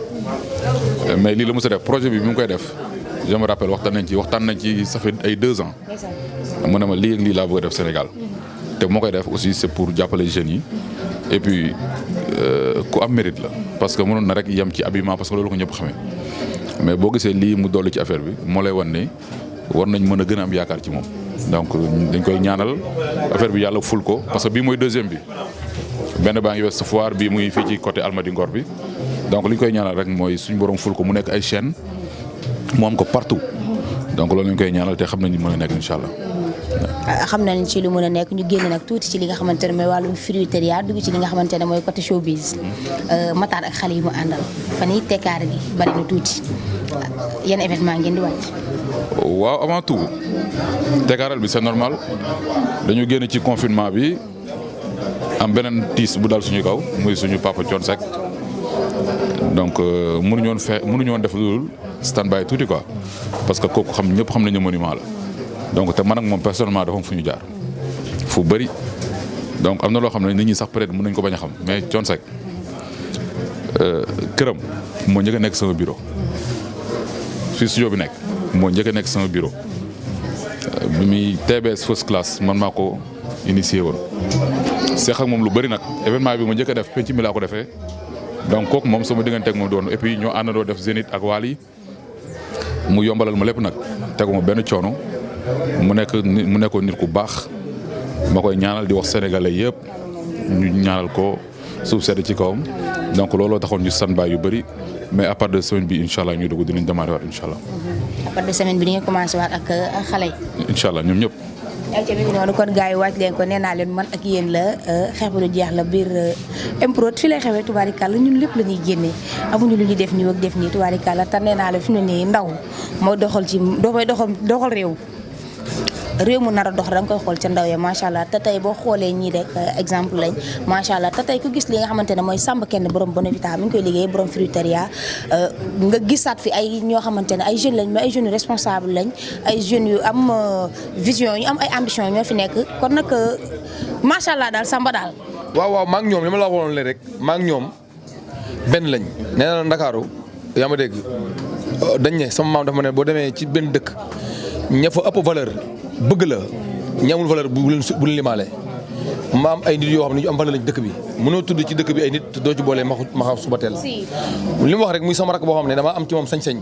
mais lii la mos a def projet bi mu koy def je me rappelle waxtaan nañ ci ça fait ay 2 ans mu ne ma lii ak lii laa bëgg a def Sénégal te moo koy def aussi c'est pour jàppale jeunes yi et puis ku am mérite la parce que mënoon na rek yem ci habillement parce que loolu ko ñëpp xamee mais boo gisee lii mu dolli ci affaire bi moo lay wan ni war nañ mën a gën a am yaakaar ci moom donc dañ koy ñaanal affaire bi yàlla ful ko parce que bii mooy deuxième bi benn baa ngi Ouest Foire bii muy fii ci côté Almadies Ngor bi donc li ñu koy ñaanal rek mooy suñu borom ful ko mu nekk ay chaîne mu am ko partout donc loolu la ñu koy ñaanal te xam nañ ni mën a nekk incha allah. xam nañ ci lu mën a nekk ñu génn nag tuuti ci li nga xamante ne mooy wàllum fruiteria dugg ci li nga xamante ne mooy côté showbiz Matar ak xale yi mu àndal fan yii tekkaar gi bari na tuuti yan événement ngeen di wàcc. waaw avant tout tekkaaral bi c'est normal dañu génn ci confinement bi am beneen tiis bu dal suñu kaw muy suñu papa Thione Seck donc mënuñu woon def loolu stand by tuuti quoi parce que kooku ñëpp xam nañu monument la donc te man ak moom personnellement dafa am fu ñu jaar fu bëri donc am na loo xam ne nit ñi sax peut-être mën nañu ko bañ a xam mais Thione Seck këram moo njëkk a nekk sama bureau fii studio bi nekk moo njëkk a nekk sama bureau bi muy TBS first class man maa ko initié woon seex ak moom lu bëri nag événement bi ma njëkk a def penc mi laa ko defee donc kooku moom sama diggante ak moom doon et puis ñoo àndandoo def Zénith ak Wally mu yombalal ma lépp nag teguma benn coono mu nekkoon nit ku baax ma koy ñaanal di wax sénégalais yëpp ñu ñaanal ko suuf sedd ci kawam donc looloo taxoon ñu standby yu bëri mais à part de semaine bi incha allah ñu dugg dinañ démarrer waat incha allah. à part de semaine bi di ngeen commencé waat ak xale yi. incha allah ñoom ñëpp. ay ca mi ngi noonu kon gars yi waaj leen ko nee naa leen man ak yéen la xeex bu du jeex la biir Mprod fi lay xewee tubaarikàlla ñun lépp la ñuy génnee amuñu lu ñuy def nii ak def nii tubaarikàlla te nee naa la fi mu ne nii ndaw mooy doxal ci doxal réew mu nar a dox da nga koy xool ca ndaw ya macha allah te tey boo xoolee ñii rek exemple lañ macha allah te tey ku gis li nga xamante ne mooy Samba Kende borom Bonavita mi ngi koy liggéey borom fruiteria nga gisaat fi ay ñoo xamante ne ay jeunes lañ mais ay jeunes responsable lañ ay jeunes yu am vision yu am ay ambition ñoo fi nekk kon nag macha allah daal Samba daal. waaw maa ngi ñoom li ma la waxoon rek maa ngi ñoom benn lañ nee na Ndakaaru yaa ma dégg dañ ne sama maam dafa ma ne boo demee ci benn dëkk ña fa ëpp valeur. bëgg la ñi amul valeur bu leen limaale ma am ay nit yoo xam ne ñu am valeur lañ dëkk bi mënoo tudd ci dëkk bi ay nit te doo ci boolee ma xam suba teel li mu wax rek muy sama rakk boo xam ne dama am ci moom sañ-sañ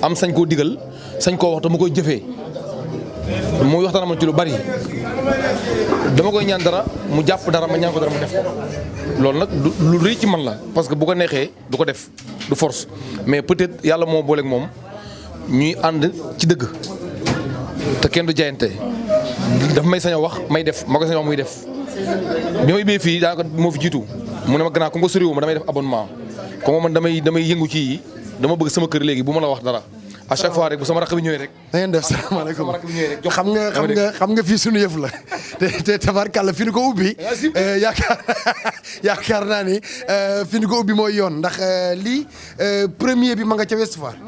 am sañ koo digal sañ koo wax te mu koy jëfee muy waxtaan ma ci lu bari dama koy ñaan dara mu jàpp dara ma ñaan ko dara mu def ko loolu nag lu rëy ci man la parce que bu ko neexee du ko def du force mais peut-être yàlla moo booleeg moom ñuy ànd ci dëgg te kenn du jaayante daf may sañ a wax may def ma ko sañ a wax muy def bi may bee fii daanaka moo fi jiitu mu ne ma gannaaw comme que soriwul ma damay def abonnement comme man damay yëngu ci yi dama bëgg sama kër léegi bu ma la wax dara à chaque fois rek bu sama rakk bi ñëwee rek. na ngeen def salaamaaleykum xam nga fii suñu yëf la te tabarkàlla fi ñu ko ubbi yaakaar naa ni fi ñu ko ubbi mooy yoon ndax lii premier bi ma nga ca Ouest Foire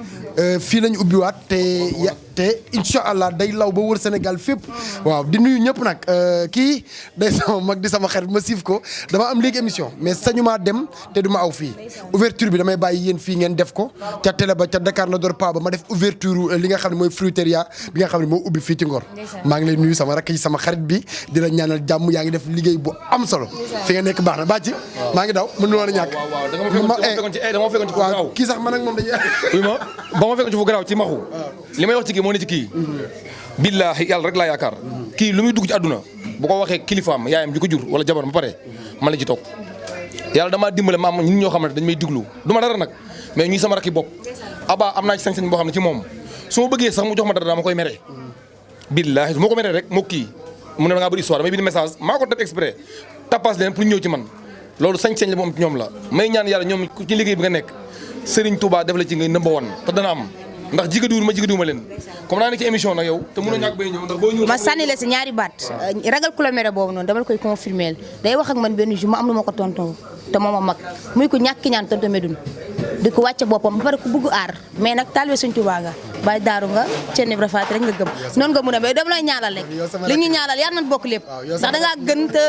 fii lañ ubbiwaat te incha allah day law ba wër Sénégal fépp waaw di nuyu ñëpp nag kii day sama mag di sama xarit ma siif ko dama am léegi émission mais sañu maa dem te du ma aw fii ouverture bi damay bàyyi yéen fii ngeen def ko ca télé ba ca Dakar na door pa ba ma def ouverture li nga xam ne mooy fruiteria bi nga xam ne moo ubbi fii ci Ngor maa ngi lay nuyu sama rakk yi sama xarit bi di la ñaanal jàmm yaa ngi def liggéey bu am solo fi nga nekk baax na bàcc maa ngi daw mënu woon a ñàkk dama fekkoon ci waaw kii sax man ak moom dañuy ba ma fekkoon ci fu garaaw ci maxu li may wax ci kii moo ne ci kii billaahi yàlla rek laa yaakaar kii lu muy dugg ci àdduna bu ko waxee kilifaam yaayam ji ko jur wala jabaram ba pare man la ci toog yàlla damaa dimbale ma am ñun ñoo xamante dañ may diglu du ma dara nag mais ñuy sama rakki bopp aba am naa ci sañ-sañ boo xam ne ci moom su ma bëggee sax mu jox ma dara dama koy mere billaahi su ma ko meree rek moo kii mu ne da ngaa bëri histoire damay bind message maa ko def exprès tappaas leen pour ñëw ci man loolu sañ-sañ la moom ci ñoom la may ñaan yàlla ñoom ci liggéey bi nga nekk Serigne Touba def la ci ngay number one te dana am ndax jigadiwuma leen comme naa ne ci émission nag yow te mënoo ñàkk bay ñëw ndax boo ñëw ma sànni la si ñaari baat ragal ku la mere boobu noonu dama la koy confirmer day wax ak man benn jour ma am lu ma ko tontoo te moom a mag muy ko ñàkk ñaan tonto Medoune di ko wàcce boppam ba pare ku bugg aar mais nag taalibe Sëñ Tuubaa nga bàyyi daaru nga cenn bi rafaat rek nga gëm noonu nga mun a bay dama lay ñaanal rek li ñuy ñaanal yar nañ bokk lépp ndax dangaa gën te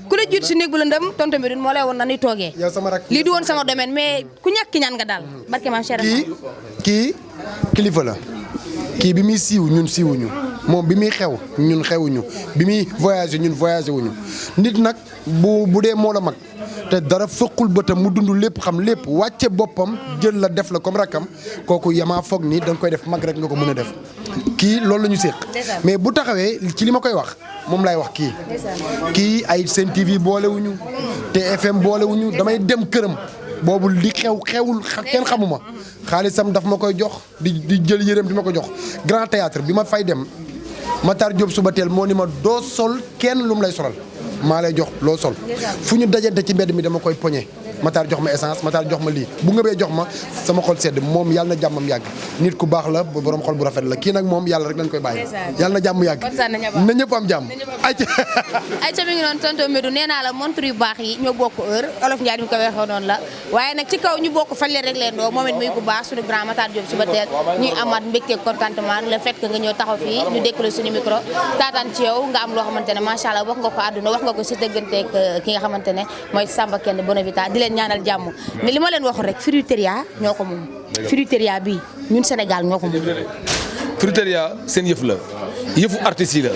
ku la jiitu si néeg bu la ndëm tonto Medoune moo lay woon na ni toogee lii du woon sama domaine mais ku ñàkk ñaan nga daal barke maam Cheikh kii kilifa la kii bi muy siiw ñun siiwuñu moom bi muy xew ñun xewuñu bi muy voyagé ñun voyagé wuñu nit nag bu dee moo la mag te dara fëqul bëtam mu dund lépp xam lépp wàcce boppam jël la def la comme rakam kooku yamaa foog ni da nga koy def mag rek nga ko mën a def kii loolu la ñu séq mais bu taxawee ci li ma koy wax moom lay wax kii ay Sen TV boolewuñu TFM boolewuñu damay dem këram boobu li xewul kenn xamuma xaalisam daf ma koy jox di jël yërëm di ma ko jox Grand Théâtre bi ma fay dem Matar Diop suba teel moo ni ma doo sol kenn lu mu lay solal maa lay jox loo sol fu ñu dajante ci mbedd mi dama koy poñe Matar jox ma essence Matar jox ma lii bu nga bee jox ma sama xol sedd moom yàlla na jàmmam yàgg nit ku baax la borom xol bu rafet la kii nag moom yàlla rek lañ koy bàyyi yàlla na jàmm yàgg na ñëpp am jàmm ay ca mi ngi noonu tonton Medoune nee naa la montre yu baax yi ñoo bokk heure olof Ndiaye mi ko waxee noonu la waaye nag ci kaw ñu bokk fan leen rek leen doo moom it muy ku baax suñu grand Matar Diop suba teel ñuy amaat mbégte contentement le fait que nga ñëw taxaw fii ñu dékkale suñu micro taataan ci yow nga am loo xamante ne macha allah wax nga ko àdduna wax nga ko si dëgganteeg ki nga xamante ne mooy Samba Kende Bonavita di leen ñaanal jàmm mais li ma leen waxoon rek fruiteria ñoo ko moom fruiteria bi ñun Sénégal ñoo ko moom fruiteria seen yëf la yëfu artistes yi la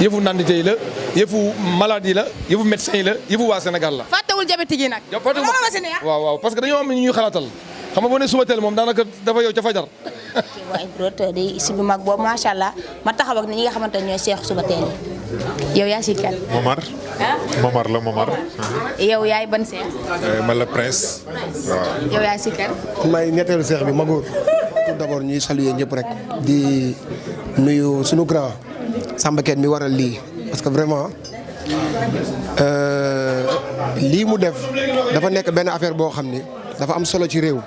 yëfu nandite yi la yëfu malade yi la yëfu médecin yi la yëfu waa Sénégal la fàttewul diabète yi nag waaw parce que dañoo am ñu ñuy xalaatal xam nga boo ne suba teel moom daanaka dafa yow ca fajar waa Mprod di si bu mag boobu macha allah ma taxaw ak ñi nga xamante ne ñooy seexu suba teel yow yaa si kan. Momar. Momar la Momar. yow yaay ban seex. man la Prince. waaw. yow yaa si kan. may ñetteelu seex bi Magor. tout d'abord ñuy saluer ñëpp rek di nuyu sunu grand Samba Kane mi waral lii parce que vraiment lii mu def dafa nekk benn affaire boo xam ni dafa am solo ci réew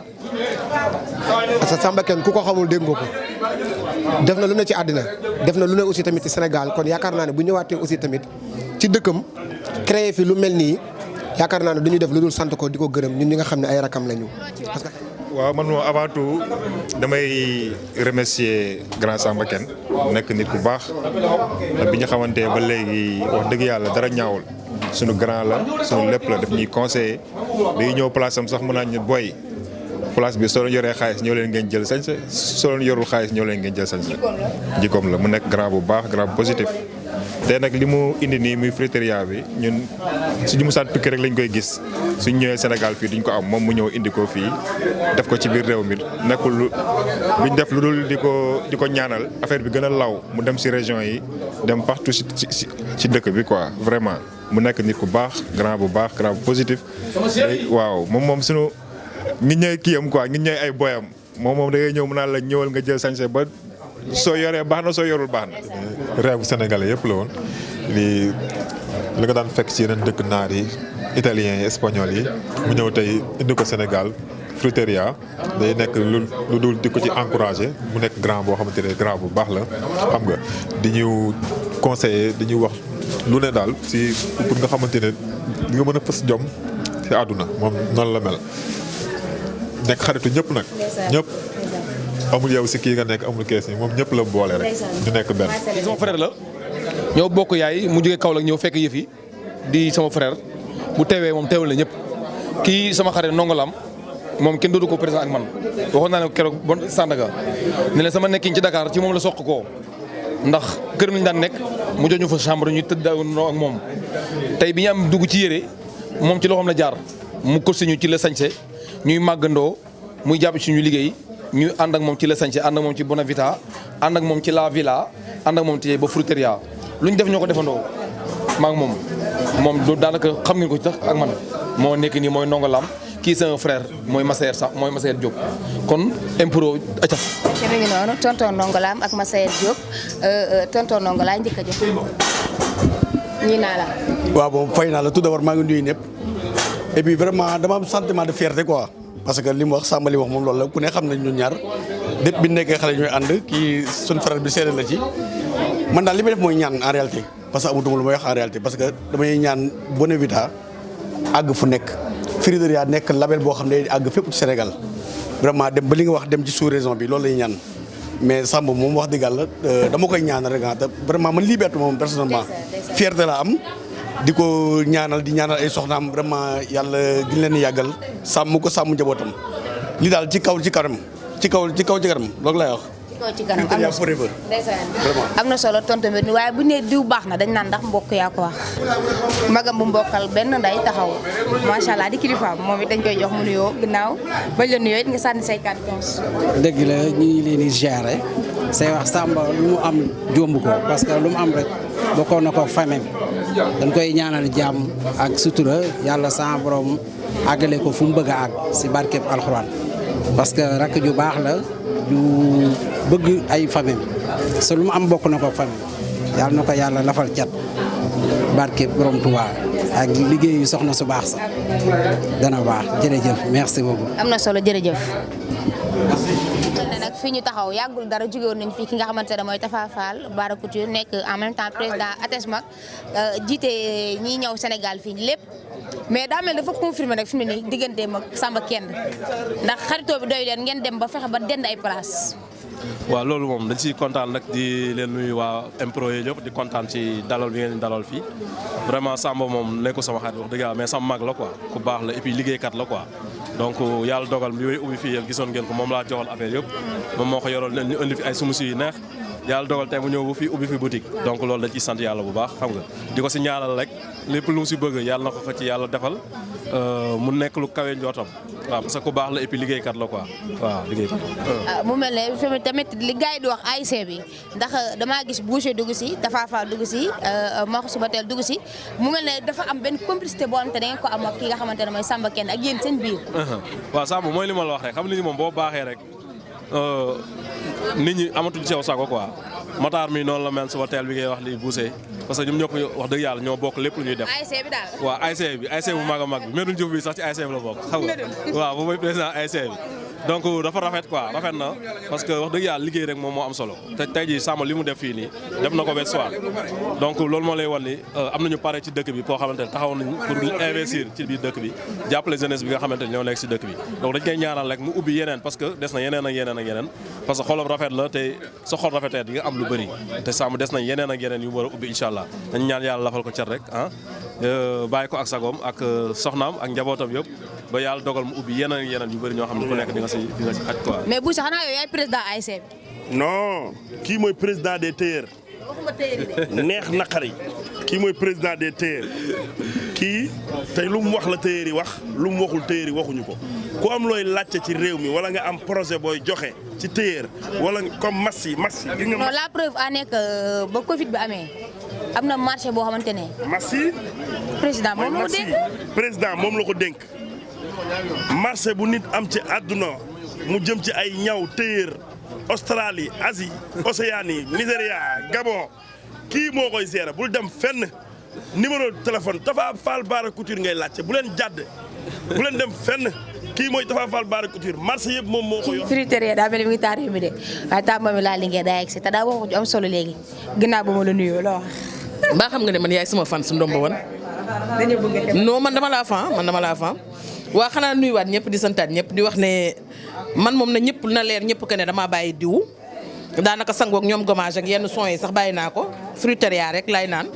parce que Samba Kane ku ko xamul dégg nga ko def na lu ne ci àddina def na lu ne aussi tamit ci Sénégal kon yaakaar naa ne bu ñëwaatee aussi tamit ci dëkkam créé fi lu mel nii yaakaar naa ne du ñu def lu dul sant ko di ko gërëm ñun ñi nga xam ne ay rakam lañu parce que waaw man moom avant tout damay remercier grand Samba Kane nekk nit ku baax bi ñu xamante ba léegi wax dëgg yàlla dara ñaawul sunu grand la sunu lépp la daf ñuy conseiller day ñëw place am sax mën naa ñu boy place bi soo leen yoree xaalis ñëw leen ngeen jël sañse soo leen yorul xaalis ñëw leen ngeen jël sañse jikkoom la mu nekk grand bu baax grand bu positif te nag li mu indi nii muy fruiteria bi ñun suñu musaan tukki rek lañ koy gis suñ ñëwee Sénégal fii duñ ko am moom mu ñëw indi ko fii def ko ci biir réew mi nekkul luñ def lu dul di ko ñaanal affaire bi gën a law mu dem si région yi dem partout ci dëkk bi quoi vraiment mu nekk nit ku baax grand bu positif waaw moom suñu ngi ñëw kiyam quoi ngi ñëw ay boyam moom da ngay ñëw mu naan la ñëwal nga jël sañse ba soo yoree baax na soo yorul baax na. réew bu sénégalais yëpp la woon li nga daan fekk ci yeneen dëkk naar yi italiens yi espagnol yi mu ñëw tey indi ko Sénégal fruiteria day nekk lu dul di ko ci encouragé mu nekk grand boo xamante ne grand bu baax la xam nga di ñu conseiller di ñu wax lu ne daal si pour nga xamante ne di nga mën a fës jom ci àdduna moom noonu la mel nekk xaritu ñëpp nag ñëpp. amul yow si kii nga nekk amul kees yi moom ñëpp la boole rek ñu nekk benn. sama frère la ñoo bokk yaay mu jógee Kaolack ñëw fekk yëf yi di sama frère bu teewee moom teewal na ñëpp kii sama xarit Ndongolam moom kenn dootu ko présent ak man waxoon naa ne keroog bon Sandaga ne leen sama nekkin ci Dakar ci moom la soq koo ndax kër nañu daan nekk mu jox ñu fa chambre ñu tëddandoo ak moom tey bi ñu am dugg ci yére moom ci loxoom la jaar mu ko ñu ci la sañse ñuy màggandoo muy jàpp ci ñu liggéey. ñu ànd ak moom ci la sañse ànd ak moom ci Bonavita ànd ak moom ci la villa ànd ak moom ci ba fruiteria lu ñu def ñoo ko defandoo maa ngi moom du daanaka xam ngeen ko ci tax ak man moo nekk nii mooy Ndongolam kii sama frère mooy Massaer sax mooy Massaer Diop kon impro acca te mi ngi noonu tonton Ndongolam ak Massaer Diop tonton Ndongolam njëkk a jox ñii naa la. waaw bon fay naa la tout d'abord maa ngi nuyu ñëpp et puis vraiment dama am sentiment de fierté quoi. parce que li mu wax Samba li wax moom loolu la ku ne xam nañ ñun ñaar depuis bi nekkee xale ñooy ànd kii suñu frère bi seede la ci man daal li may def mooy ñaan en réalité parce que amatuma lu may wax en réalité parce que damay ñaan Bonavita àgg fu nekk fruiteria nekk label boo xam ne àgg fépp ci Sénégal vraiment dem ba li nga wax dem ci sous-région bi loolu lay ñaan mais Samba moom wax dëgg yàlla dama koy ñaanal rek te vraiment man liberté moom personnellement fierté la am di ko ñaanal di ñaanal ay soxnaam vraiment yàlla gi leen yàggal sàmm ko sàmm njabootam li daal ci kaw ci kanam loolu lay wax. ci kaw ci kanam am na solo am na solo tontu bi waaye bu ñu nee diw baax na dañ naan ndax mbokk yaa ko wax magam bu mbokkal benn nday taxaw macha allah di kilifaam moom it dañ koy jox mu nuyoo ginnaaw bañ la nuyoo it nga sànni say kàddu. dëgg la ñu ngi leen di gérer say wax Samba lu mu am jóomb ko parce que lu mu am rek bokkoon na ko famille dañ koy ñaanal jàmm ak sutura yàlla sa borom àggale ko fu mu bëgg a àgg si barkeb alxuraan parce que rakk ju baax la ju bëgg ay famille so lu mu am bokk na ko famille yàlla na ko yàlla lafal cat barkeb borom Tuubaa ak liggéeyu soxna su baax sax dana baax jërëjëf merci beaucoup. am na solo jërëjëf. nag fii ñu taxaw yàggul dara jóge woon nañ fii ki nga xamante ne mooy Tafa Fall Bara Couture nekk en même temps président ATESMAC jiite ñiy ñëw Sénégal fii lépp mais daa mel dafa confirmer nag fi mu ne nii digganteem ak Samba Kane ndax xaritoo bi doy leen ngeen dem ba fexe ba dend ay place. waaw loolu moom dañ ciy kontaan nag di leen nuyu waa impro yi yëpp di kontaan ci dalal bi ngeen dalal fii vraiment Samba moom nekkul sama xarit wax dëgg yàlla mais sama mag la quoi ku baax la et puis liggéeykat la quoi donc yàlla dogal bi yooyu ubbi fii yéen gisoon ngeen ko moom laa joxal affaire yëpp moom moo ko yoroon leen ñu indi fi ay sumusi yu neex yàlla dogal tey mu ñëw bu fii ubbi fi boutique donc loolu dañ ciy sant yàlla bu baax xam nga di ko si ñaanal rek lépp lu mu si bëgg yàlla na ko ci yàlla defal mu nekk lu kawe njootam waaw parce que ku baax la et puis liggéeykat la quoi waaw liggéeykat mu mel ne tamit li gars yi di wax ASC bi ndax damaa gis Boucher dugg si Tafafa dugg si Maxu Subatel dugg si mu mel ne dafa am benn complicité boo xamante ne da ngeen ko am ak ki nga xamante ne mooy Samba Kane ak yéen seen biir. waaw Samba mooy li ma la wax rek xam nit ñi moom boo baaxee rek nit ñi amatuñ ci yow sago quoi Matar mi noonu la mel Subatel bi ngay wax li Boucher parce que ñoom ñoo ko wax dëgg yàlla ñoo bokk lépp lu ñuy def. ASC bi daal. waaw ASC bu mag a mag bi Medoune Diouf bi sax ci ASC bi la bokk xam nga waaw moom mooy président ASC bi donc dafa rafet quoi rafet na parce que wax dëgg yàlla liggéey rek moom moo am solo te tey jii Samba li mu def fii nii def na ko ba soir donc loolu moo lay wan ni am nañu pare ci dëkk bi koo xamante ne taxaw nañ pour investir ci biir dëkk bi jàppale jeunesse bi nga xamante ne ñoo nekk si dëkk bi donc dañ koy ñaanal rek mu ubbi yeneen parce que des na yeneen ak yeneen ak yeneen parce que xolam rafet la te sa xol rafetee di nga am lu bëri te Samba des nañ yeneen ak yeneen yu war a ubbi incha allah dañ ñaan yàlla lafal ko cat rek bàyyi ko ak sagoom ak soxnaam ak njabootam yëpp ba yàlla dogal mu ubbi yeneen ak yeneen yu bëri ñoo xam ne ku nekk di nga si xaj quoi. mais Boucher xanaa yow yaay président ASC bi. non kii mooy président des tailleurs. waxuma tailleur de. neex naqari kii mooy président des tailleurs kii tey lu mu wax la tailleur yi wax lu mu waxul tailleur yi waxuñu ko ku am looy laajte ci réew mi wala nga am projet booy joxe ci tailleur wala comme massi non la preuve en est que ba Covid bi amee am na marché boo xamante ne. massi président moom moo dénk. président moom la ko dénk marché bu nit am ci àdduna mu jëm ci ay ñaw tailleur Australie Asie Océanie Nigéria Gabon kii moo koy gérer bul dem fenn numéro téléphone Tafa Fall Bara Couture ngay laajte bu leen jàdd bu leen dem fenn kii mooy Tafa Fall Bara Couture marché yëpp moom moo ko yor. fruiterie daa mel ni mu ngi taar mi de waaye tàmbali mi laa liggéey daa yegg si te daa wax ju am solo léegi ginnaaw ba ma la nuyoo loo wax. mbaa xam nga ne man yaay sama fan su ndomba woon. non man dama laa fan waa xanaa nuyuwaat ñëpp di santaat ñëpp di wax ne man moom na ñëpp na leer ñëpp que ne damaa bàyyi diw daanaka sangoog ñoom gommage ak yenn son yi sax bàyyi naa ko fruiteria rek lay naan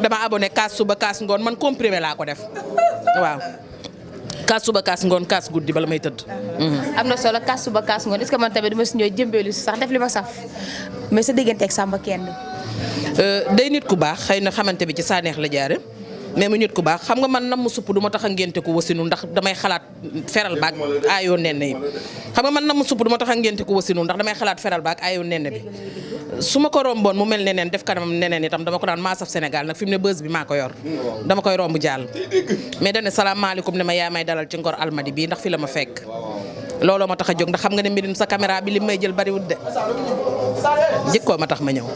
dama abonné kaas suba kaas ngoon man comprimé laa ko def waaw kaas suba kaas ngoon kaas guddi bala may tëdd. am na solo kaas suba kaas ngoon est-ce que man tamit dama si ñëw jëmbeelu si sax def li ma saf mais sa diggante ak Samba Kane. day nit ku baax xëy na xamante bi ci saa neex la jaare mais mu nit ku baax xam nga man nam mu supp du ma tax a ngénte ku wasinu ndax damay xalaat feral baag aayoo nen yi xam nga man nam mu supp du ma tax a ngénte ku wasinu ndax damay xalaat feral baag aayoo nen bi su ma ko romboon mu mel neneen def kanamam neneen itam dama ko daan maa saf Sénégal nag fi mu ne bës bi maa ko yor dama koy romb jàll mais dane salaamaaleykum ne ma yaa may dalal ci Ngor Almadi bii ndax fi la ma fekk looloo ma tax a jóg ndax xam nga ne mbirum sa caméra bi li may jël bariwul de jëkkoo ma tax ma ñëw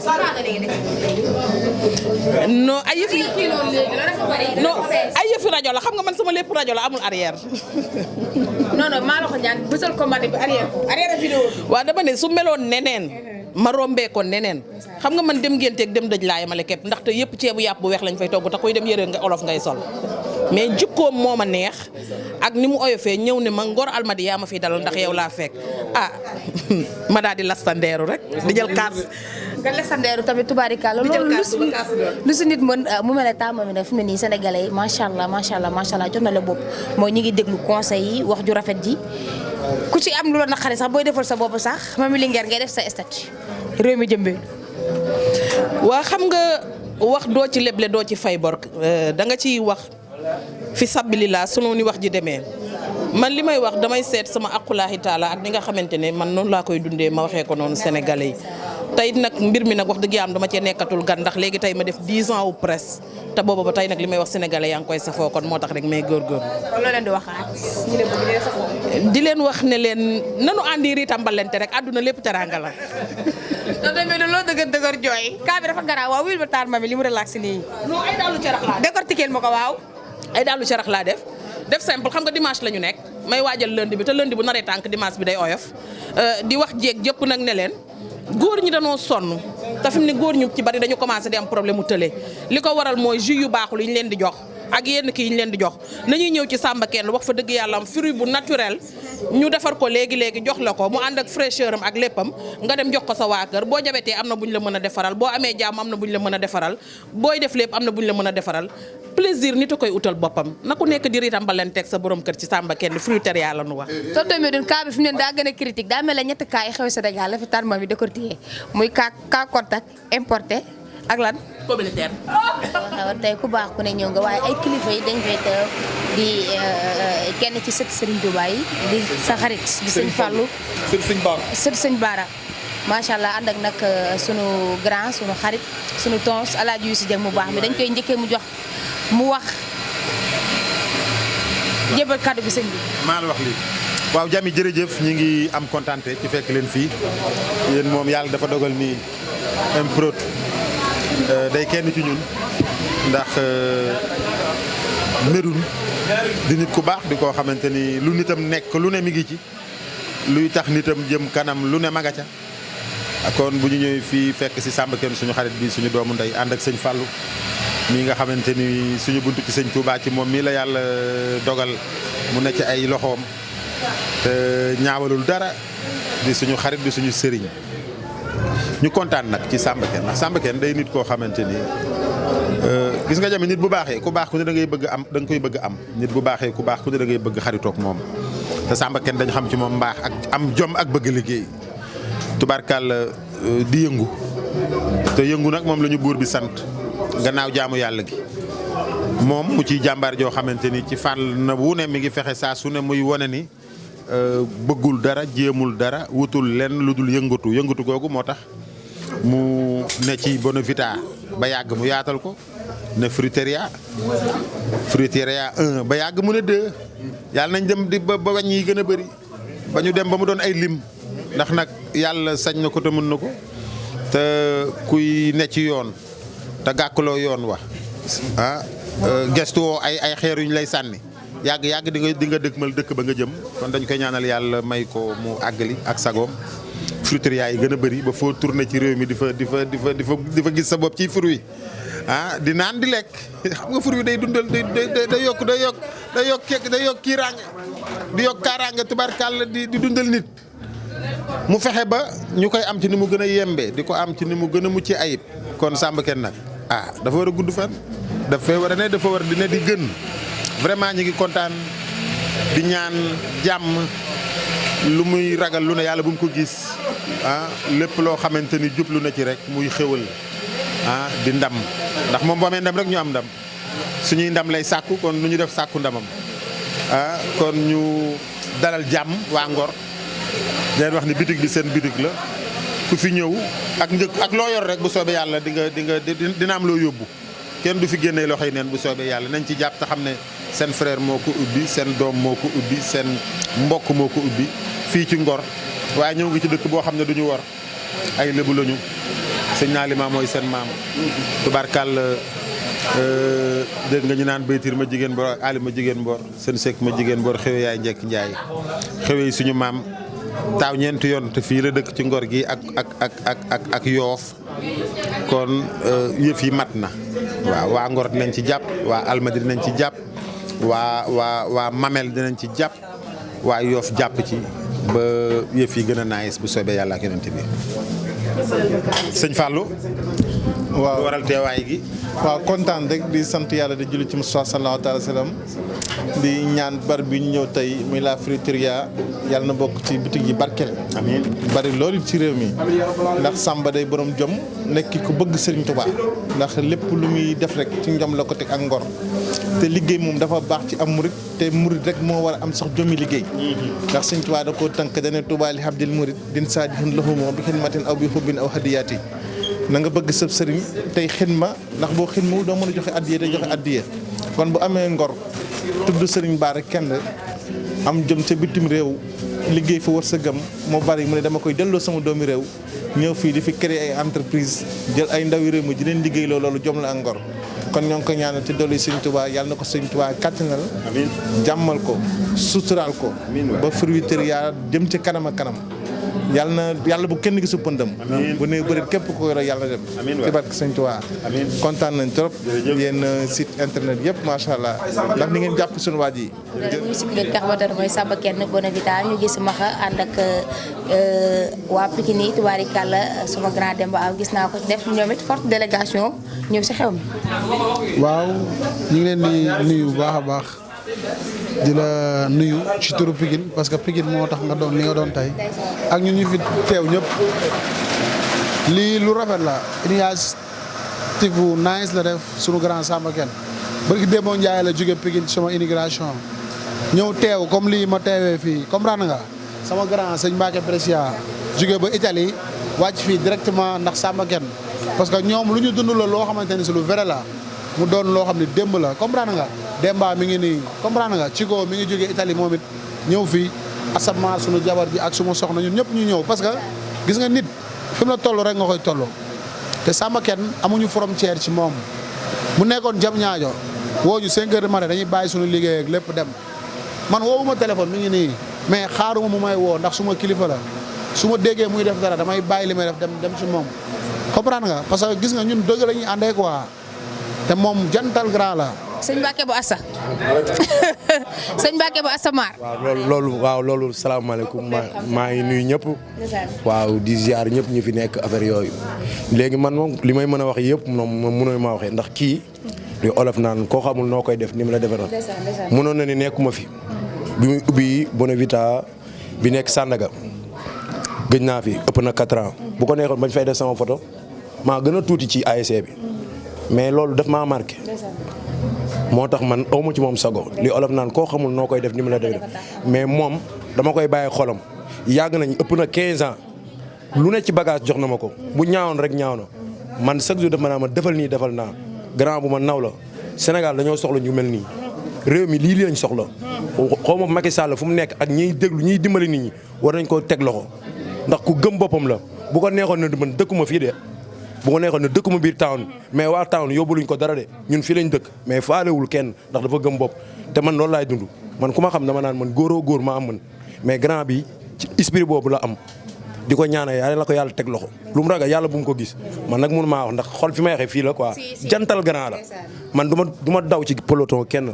non ay yëfi rajo la xam nga man sama lépp rajo la amul arrière. non maa la ko ñaan bësal commande bi arrière vidéo bi. waaw dama ne su meloon neneen ma rombee ko neneen xam nga man dem ngénteeg dem dëj laa yemale képp ndaxte yëpp ceebu yàpp bu weex lañ fay togg te koy dem yëre nga olof ngay sol mais jikkoom moo ma neex ak ni mu oyofee ñëw ne ma Ngor Almadi yaa ma fi dalal ndax yow laa fekk ma daal di lastandeeru rek di jël kaas. nga lastandeeru tamit tubaarikàlla loolu lu si nit mën mu mel ne tàmm mi nag fi mu ne nii sénégalais yi macha allah jot na la bopp mooy ñi ngi déglu conseil yi wax ju rafet ji ku ci am lu la naqari sax booy defal sa bopp sax Mamy Linguère ngay def sa statut réew mi jëmbee. waa xam nga wax doo ci leble doo ci fay bor da nga ciy wax fi sabilillah sunu ni wax ji demee man li may wax damay seet sama aqulaahi taala ak ni nga xamante ne man noonu laa koy dundee ma waxee ko noonu sénégalais yi tey nag mbir mi nag wax dëgg yàlla dama cee nekkatul gan ndax léegi tey ma def 10 ans au presse te booba ba tey nag li may wax sénégalais yaa ngi koy safoo kon moo tax rek may góorgóorlu. loolu leen di waxaat di leen wax ne leen nanu àndi riitam balente rek àdduna lépp teranga la. non mais loolu dëgër jooy kaa bi dafa garaaw waaw wil ba taar Mamy li mu relax nii. non ay daalu carax laa décortiquer ma ko waaw. ay daalu carax laa def simple xam nga dimanche la ñu nekk may waajal lundi bi te lundi bu naree tànk dimanche bi day oyof di wax jéeg jëpp nag ne leen góor ñi danoo sonn te fi mu ne góor ñu ci bari dañu commencé di am problème mu tële li ko waral mooy jus yu baaxul yi ñu leen di jox ak yenn kii yi ñu leen di jox nañuy ñëw ci Samba Kane wax fa dëgg yàlla am fruit bu naturel ñu defar ko léegi jox la ko mu ànd ak fraîcheur am ak léppam nga dem jox ko sa waa kër boo jabetee am na bu ñu la mën a defaral boo amee jàmm am na bu ñu la mën a defaral booy def lépp am na bu ñu la mën a defaral plaisir nit a koy utal boppam na ku nekk di riitam ba leen teg sa borom kër ci Samba Kane fruiteria la nu wax. tonton Medoune cas bi fi mu ne daa gën a critique daa mel ne ñetti cas yi xew Sénégal la fi tarma bi décortiqué muy cas contact importé ak lan. communautaire. waaw tey ku baax ku ne ñëw nga waaye ay kilifa yi dañ fay teew di kenn ci sët Serigne Touba yi di sa xarit di sëñ Fallou. sët sëñ Baara. macha allah ànd ak nag sunu grand sunu xarit sunu tons Alaaji Youssou Dieng mu baax mi dañ koy njëkkee mu jox mu wax jébal kàddu bi sëñ bi. maa la wax lii waaw Jami jërëjëf ñi ngi am kontaante ci fekk leen fii yéen moom yàlla dafa dogal ni MPROD day kenn ci ñun ndax Medoune di nit ku baax di koo xamante ni lu nitam nekk lu ne mi ngi ci luy tax nitam jëm kanam lu ne maga ca kon bu ñu ñëwee fii fekk si Samba Kane suñu xarit bi suñu doomu ndey ànd ak sëñ Fallou mii nga xamante ni suñu buntu ci sëñ Touba ci moom mii la yàlla dogal mu ne ci ay loxoom te ñaawalul dara di suñu xarit di suñu sëriñ ñu kontaan nag ci Samba Kane ndax Samba Kane day nit koo xamante ni gis nga Jami nit bu baaxee ku baax ku ne da ngay bëgg am da nga koy bëgg am nit bu baaxee ku baax ku ne da ngay bëgg xaritoog moom te Samba Kane dañu xam ci moom mbaax ak am jom ak bëgg liggéey tubaarkàlla di yëngu te yëngu nag moom la ñu buur bi sant gannaaw jaamu yàlla gi moom mu ciy jàmbaar joo xamante ni ci fànn na wu ne mi ngi fexe saa su ne muy wane ni bëggul dara jéemul dara wutul lenn lu dul yëngatu googu moo tax mu ne ci Bonavita ba yàgg mu yaatal ko ne fruiteria 1 ba yàgg mu ne 2 yàlla nañ dem di ba wañ yi gën a bëri ba ñu dem ba mu doon ay lim ndax nag yàlla sañ na ko te mën na ko te kuy ne ci yoon te gàkkaloo yoon wa gestu woo ay xeer yu ñu lay sànni yàgg di nga dëkkmal dëkk ba nga jëm kon dañ koy ñaanal yàlla may ko mu àggali ak sagoom fruiteria yi gën a bëri ba foo tourné ci réew mi di fa gis sa bopp ci fruit di naan di lekk xam nga fruit day dundal day yokk kiiraange di yokk kaaraange tubaarkàlla di dundal nit mu fexe ba ñu koy am ci ni mu gën a yembe di ko am ci ni mu gën a mucc ayib kon Samba Kane nag dafa war a gudd fan dafa war a di ne di gën vraiment ñu ngi kontaan di ñaan jàmm lu muy ragal lu ne yàlla bu mu ko gis lépp loo xamante ni jublu na ci rek muy xéwal di ndam ndax moom boo amee ndam rek ñu am ndam suñuy ndam lay sàkku kon nu ñu def sàkku ndamam kon ñu dalal jàmm waa Ngor leen wax ni bitig bi seen bitig la ku fi ñëw ak njëkk ak loo yor rek bu soobee yàlla dina am loo yóbbu kenn du fi génnee loxoy neen bu soobee yàlla nañ ci jàpp te xam ne seen frère moo ko ubbi seen doom moo ko ubbi seen mbokk moo ko ubbi fii ci Ngor waaye ñëw ngi ci dëkk boo xam ne duñu war ay lébu lañu sëñ naa li maam mooy seen maam tubaarkàll dégg nga ñu naan baytir ma jigéen mboor ali ma jigéen mboor seen sekk ma jigéen mboor xewe yaay njekk njaay xewe yi suñu maam taaw ñeenti yoon te fii la dëkk ci Ngor gi ak Yoof kon yëf yi mat na waaw waa Ngor dinañ ci jàpp waa Almadi dinañ ci jàpp waa Mamel dinañ ci jàpp waa Yoof jàpp ci ba yëf yi gën a naayis bu soobee yàlla ak yonent bi sëñ Fallou waaw waral teewaay gi waaw kontaan rek di sant yàlla di julli ci Mustafa sallallahu alayhi wa sallam di ñaan bar bi ñu ñëw tey muy la fruiteria yàlla na bokk ci bitig yi barkeel amiin bari loolu ci réew mi ndax Samba day borom jom nekk ku bëgg Serigne Touba ndax lépp lu muy def rek ci njom la ko teg ak ngor te liggéey moom dafa baax ci am murit te murit rek moo war a am sax jomi liggéey ndax Serigne Touba da koo tënk dane Touba li habdil murit din saadihun lahu moom bi xidmatin aw bi xubbin aw hadiyaati na nga bëgg sëb sëriñ tey xidma ndax boo xidmawul doo mën a joxe addiya day joxe addiya kon bu amee ngor tudd sëriñ Bara kenn am jëm ca bitim réew liggéey fa wërsëgam moo bari mu ne dama koy delloo sama doomi réew ñëw fii di fi créer ay entreprise jël ay ndawi réew mi di leen liggéey loolu jom la ak ngor kon ñoo ngi ko ñaanal ci dolli Sëriñ Tuubaa yàlla na ko Sëriñ Tuubaa kàttanal jàmmal ko suturaal ko ba fruiteria jëm ci kanam ak kanam yàlla bu kenn gisu pëndam. bu ne bëri képp ko yore yàlla dem. ci barke Sëñ Tuubaa. kontaan nañ trop. yéen site internet yëpp macha allah ndax ni ngeen jàpp suñu waaj yi. musique bi nga xamante ne mooy Samba Kane Bonavita ñu gis Maxa ànd ak waa Pikine yi tubaarikàlla suma grand Demba Aw gis naa ko def ñoom it forte délégation ñëw si xew mi. waaw ñu ngi leen di nuyu bu baax a baax di la nuyu ci turu Pikine parce que Pikine moo tax nga doon li nga doon tey ak ñun ñu fi teew ñëpp lii lu rafet la initiative bu nice la def sunu grand Samba Kane barki Demba Ndiaye la jóge Pikine ci sama immigration ñëw teew comme lii ma teewee fii comprendre nga sama grand sëñ Mbacke Brescia jóge ba Italie wàcc fii directement ndax Samba Kane parce que ñoom lu ñu dund la loo xamante ni si lu vrai la mu doon loo xam ne démb la comprendre nga Demba mi ngi nii comprendre nga Chico mi ngi jógee Italie moom it ñëw fii asamaan sunu jabar ji ak suma soxna ñun ñëpp ñu ñëw parce que gis nga nit fi mu la toll rek nga koy toll te Samba Kane amuñu frontière ci moom mu nekkoon jam ñaajo woo ñu 5 heures de matin dañuy bàyyi suñu liggéey ak lépp dem man woowuma téléphone mi ngi nii mais xaaruma mu may woo ndax suma kilifa la su ma déggee muy def dara damay bàyyi li may def dem ci moom comprendre nga parce que gis nga ñun dëgg la ñuy àndee quoi te moom jantal grand la. sëñ Mbacke bu Assa sëñ Mbacke bu Assa Mar. waaw loolu salaamaaleykum maa ngi nuyu ñëpp. waaw di ziar ñëpp ñu fi nekk affaire yooyu. léegi man moom li may mën a wax yëpp moom mënoo ma waxee ndax kii li olof naan koo xamul noo koy def ni mu la defee noonu. mënoon na ni nekkuma fi. bi muy ubbi Bonavita bi nekk Sandaga gëj naa fi ëpp na 4 ans bu ko neexoon bañ fay def sama photo maa gën a tuuti ci ASC bi mais loolu daf maa marqué. moo tax man awma ci moom sago li olof naan koo xamul noo koy def ni mu la def mais moom dama koy bàyyi xolam yàgg nañ ëpp na 15 ans lu ne ci bagage jox na ma ko bu ñaawoon rek ñaaw na man chaque jour daf ma naa ma defal nii defal naa grand bu ma naw la Sénégal dañoo soxla ñu mel nii réew mi lii lañ soxla xaw ma Macky Sall fu mu nekk ak ñiy déglu ñiy dimbali nit ñi war nañ koo teg loxo ndax ku gëm boppam la bu ko neexoon ne man dëkkuma fii de bu ko neexoon ne dëkkuma biir town mais waa town yóbbuluñ ko dara de ñun fii lañ dëkk mais faalewul kenn ndax dafa gëm bopp te man loolu laay dund man ku ma xam dama naan man góoroo góor maa am man mais grand bi ci esprit boobu la am di ko ñaanal yàlla la ko yàlla teg loxo lu mu ragal yàlla bu mu ko gis man nag mënu maa wax ndax xol fi may waxee fii la quoi jantal grand la man du ma daw ci peloton kenn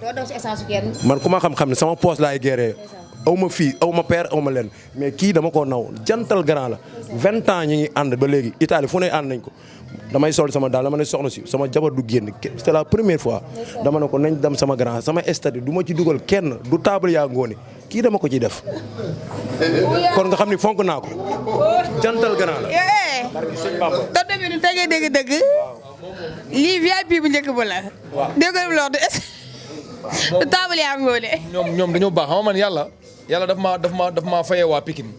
man ku ma xam-xam ne sama poche laay géré aw ma fii aw ma père aw ma leen mais kii dama koo naw jantal grand la 20 ans ñi ngi ànd ba léegi Italie fu ne ànd nañ ko damay sol sama daal dama ne soxna si sama jabar du génn c'est la première fois dama ne ko nañ dem sama grand sama statut du ma ci dugal kenn du table yaa ngoone kii dama ko ciy def kon nga xam ni fonk naa ko jantal grand la. tontu bi nu tegee dëgg-dëgg lii VIP bu njëkk ba la. waaw dégg nga loolu du table yaa ngoone. ñoom dañoo baax xam nga man yàlla daf maa fayee waa Pikine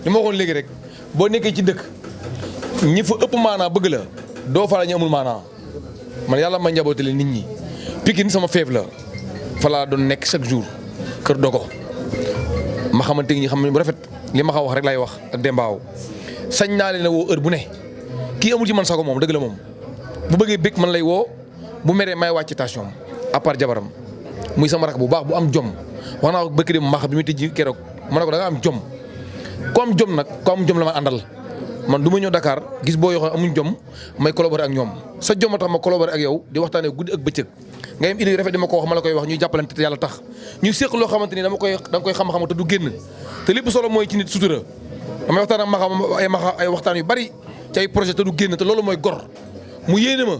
li ma waxoon léegi rek boo nekkee ci dëkk ñi fa ëpp maanaa bëgg la doo fa la ñu amul maanaa man yàlla ma njabootale nit ñi Pikine sama feef la fa laa doon nekk chaque jour kër dogo ma xamante ñi xam ne bu rafet li ma xaw wax rek laay wax ak Dembaaw sañ naa leen a woo heure bu ne kii amul ci man sago moom dëgg la moom bu bëggee bëgg man lay woo bu meree may wàcc station à part jabaram muy sama rak bu baax bu am jom wax naa ko bëkk dem max bi mu tëjji keroog ma ne ko da nga am jom ku am jom nag ku am jom la ma àndal man du ma ñëw Dakar gis boo yoo xam amuñ jom may collaborer ak ñoom sa jom a tax ma collaborer ak yow di waxtaanee guddi ak bëccëg nga yem idée rafet di ma ko wax ma la koy wax ñuy jàppalante te yàlla tax ñu séq loo xamante ni da nga koy xam-xam te du génn te lépp solo mooy ci nit sutura damay waxtaan ak maxa ay waxtaan yu bari ci ay projet te du génn te loolu mooy gor mu yéene ma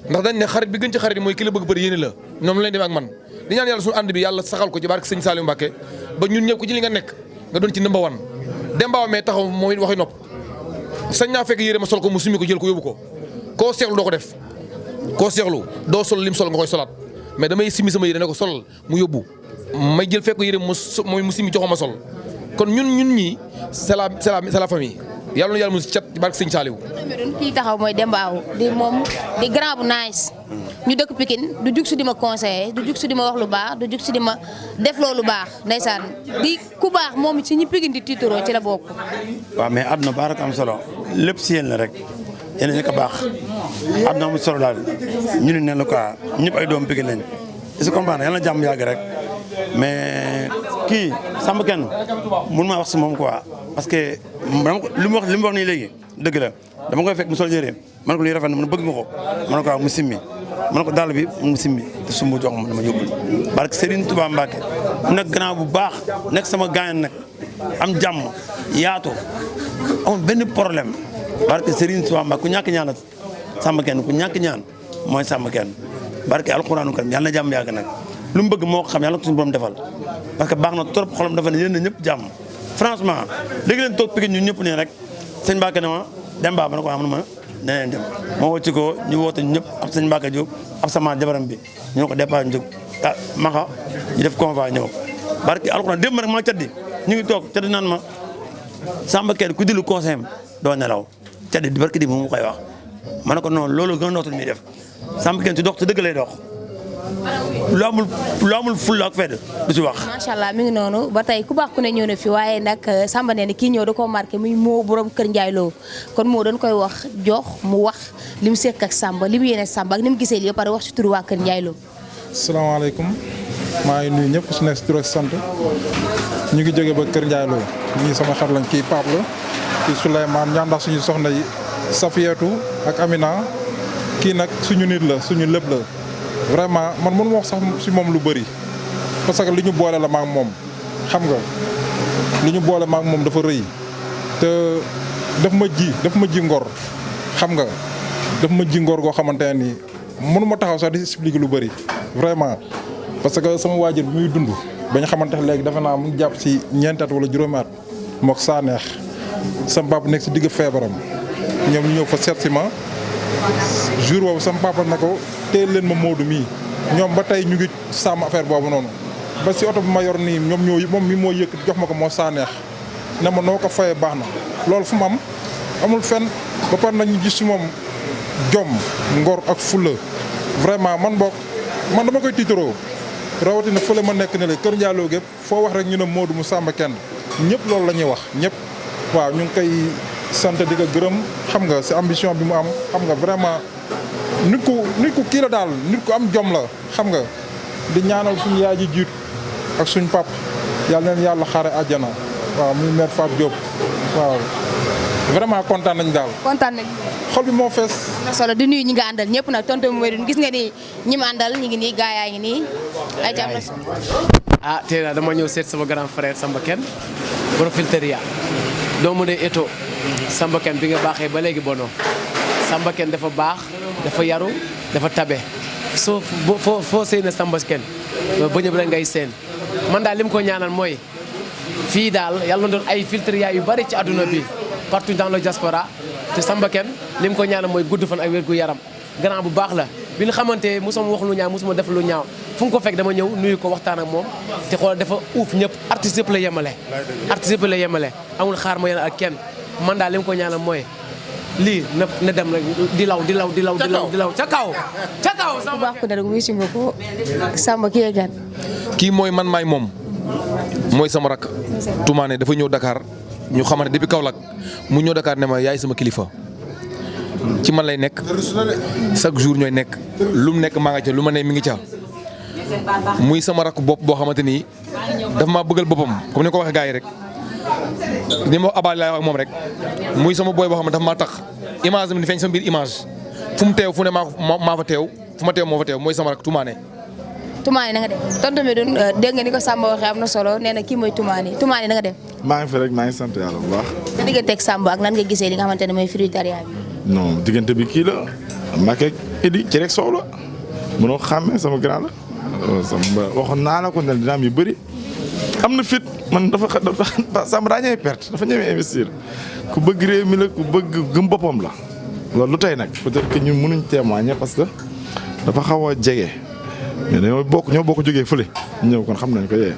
ndax dañ ne xarit bi gën ci xarit yi mooy ki la bëgg bëri yéene la ñoom leen demee ak man di ñaan yàlla suñu ànd bi yàlla saxal ko ci barke sëñ Saliou Mbacké ba ñun ñëpp ko ci li nga nekk nga doon ci number one Dembaaw mais taxaw moom it waxi nopp sañ naa fekk yére ma sol ko mu sumi ko jël ko yóbbu ko koo seexlu doo ko def koo seexlu doo sol lim sol nga koy solaat mais damay simi sama yére ne ko solal mu yóbbu may jël fekk yére mu simi joxo ma sol kon ñun ñii c'est la famille yàlla na yàlla mu si cat ci barke sëñ Saliou. kii taxaw mooy Dembaaw di moom di grand bu nice ñu dëkk Pikine du jug si di ma conseiller du jug si di ma wax lu baax du jug si di ma def loolu baax ndeysaan di ku baax moom si ñi Pikine di tiitaroo ci la bokk. waaw mais àdduna baax rek am solo lépp si yéen la rek yéen a nekk a baax àdduna amul solo daal ñu ne la quoi ñëpp ay doom Pikine lañ est-ce que comprendre yàlla na jàmm yàgg rek mais kii Samba Kane mun maa wax si moom quoi parce que li mu wax nii léegi dëgg la dama koy fekk mu sol yére man ko lii rafet na mu bëgg nga ko man ko waaw mu simmi man ko dàll bi mu simmi te sumbu jox ma dama yóbbul barke Serigne Touba Mbacke mu nekk gannaaw bu baax nekk sama gaañ nag am jàmm yaatu amul benn problème barke Serigne Touba Mbacke ku ñàkk ñaan la Samba Kane ku ñàkk ñaan mooy Samba Kane barke alxuraanu karim yàlla na jàmm yàgg nag lu mu bëgg moo ko xam yàlla ko suñu borom defal parce que baax na trop xolam dafa ne yéen na ñëpp jàmm franchement léegi leen toog Pikine ñun ñëpp ne rek sëñ Mbacke ne ma dem baa ma ne ko xam ne ma neneen dem moo wàcc ko ñu woote ñëpp ab sëñ Mbacke Diop ab sama jabaram bi ñu ko départ jóg maxa ñu def convoi ñëw barke alxuraan démb rek maa caddi ñu ngi toog caddi naan ma Samba Kane ku dilu conseil am doo nelaw caddi di barke di mu koy wax ma ne ko non loolu gën a nootul muy def Samba Kane ci dox te dëgg lay dox lu amul fulla ak fedd du ci wax. macha allah mi ngi noonu ba tey ku baax ku ne ñëw na fi waaye nag Samba nee na kii ñëw da koo marqué muy moo borom Kër Ndiaye Lo kon moo dañ koy wax jox mu wax li mu sekk ak Samba li mu yéene Samba ak ni mu gisee lii ba pare wax ci turu waa Kër Ndiaye Lo. salaamaaleykum maa ngi nuyu ñëpp su nekk si tur ak sant ñu ngi jógee ba Kër Ndiaye Lo ñii sama xar lañ kii Pape la kii Souleymane ñaan ndax suñu soxna yi Safiatou ak Amina kii nag suñu nit la suñu lépp la. vraiment man mënu ma wax sax si moom lu bëri parce que li ñu boole la maak moom xam nga li ñu boole maak moom dafa rëy te daf ma ji ngor xam nga daf ma ji ngor goo xamante ne nii mënu ma taxaw sax di expliquer lu bëri vraiment parce que sama waajur bi muy dund ba ñu xamante ne léegi defe naa mu ngi jàpp si ñeenti at wala juróomi at mook saa neex sama papa nekk si digg feebaram ñoom ñu ñëw fa seet si ma jour boobu sama papa na ko teel leen ma Modou mii ñoom ba tey ñu ngi sàmm affaire boobu noonu ba si oto bi ma yor nii moom mi moo yëkk jox ma ko moo saaneex ne ma noo ko fayee baax na loolu fu mu am amul fenn ba pare nañu gis si moom jom ngor ak fulla vraiment man dama koy tiitaroo rawatina fële ma nekk ne la Kër Ndiaye Lo gépp foo wax rek ñu ne Modou mu Samba Kane ñëpp loolu la ñuy wax ñëpp waaw ñu ngi koy sant di ko gërëm xam nga si ambition bi mu am xam nga vraiment nit ku kii la daal nit ku am jom la xam nga di ñaanal suñu yaay ji jiitu ak suñ pap yàlla neen yàlla xaare àjjana waaw muy maire Fatou Diop waaw vraiment kontaan nañ daal. kontaan nañ xol bi moo fees. am na solo di nuyu ñi nga àndal ñëpp nag tonton Mouride gis nga ni ñi ma àndal ñu ngi nii gaa yaa ngi nii ay am na solo. ah tey nag dama ñëw seet sama grand frère Samba Kane Profilteria doomu de Eto Samba Kane bi nga baaxee ba léegi bono Samba Kane dafa baax dafa yaru dafa tabe foo seen Samba Kane ba ñëpp rek ngay seen man daal li mu ko ñaanal mooy fii daal yàlla na doon ay Filteria yu bari ci àdduna bi partout dans le diaspora te Samba Kane li mu ko ñaanal mooy gudd fan ak wér gu yaram grand bu baax la bi ñu xamante mosuma wax lu ñaaw mosuma def lu ñaaw fu nga ko fekk dama ñëw nuyu ko waxtaan ak moom te xool dafa uuf ñëpp artiste yëpp la yemale amul xaar ma yéen ak kenn man daal li mu ko ñaanal mooy lii na dem rek di law ca kaw bu baax ko ne rek wisi nga ko Samba kii gan kii mooy man maay moom mooy sama rak Toumane dafa ñëw Dakar ñu xamante depuis Kaolack mu ñëw Dakar ne ma yaay sama kilifa ci man lay nekk chaque jour ñooy nekk lu mu nekk maa nga ca lu ma ne mi ngi ca muy sama rak bopp boo xamante ni dafa maa bëggal boppam comme ni ko waxee gars yi rek ni ma wax Abba laay wax moom rek muy sama booy boo xam ne dafa maa tax image am di feeñ sama biir image fu mu teew fu ne maa fa teew fu ma teew moo fa teew mooy sama rak Toumane. Toumane na nga def tonton mi doon dégg nga ni ko Samba waxee am na solo nee na kii mooy Toumane na nga def. maa ngi fi rek maa ngi sant yàlla bu baax. sa digganteeg Samba ak nan nga gisee li nga xamante ne mooy Fruiteria bi. non diggante bi kii la Mbacke Idi ci rek soow la mënoo xàmmee sama grand la Samba waxoon naa la ko ne dina am yu bëri am na fit man dafa Samba daa ñëwee perte dafa ñëwee investir ku bëgg réew mi la ku bëgg gëm boppam la loolu lu tey nag peut-être que ñun mënuñ témoigner parce que dafa xaw a jege mais ñoo bokk jógee fële ñëw kon xam nañ ko yee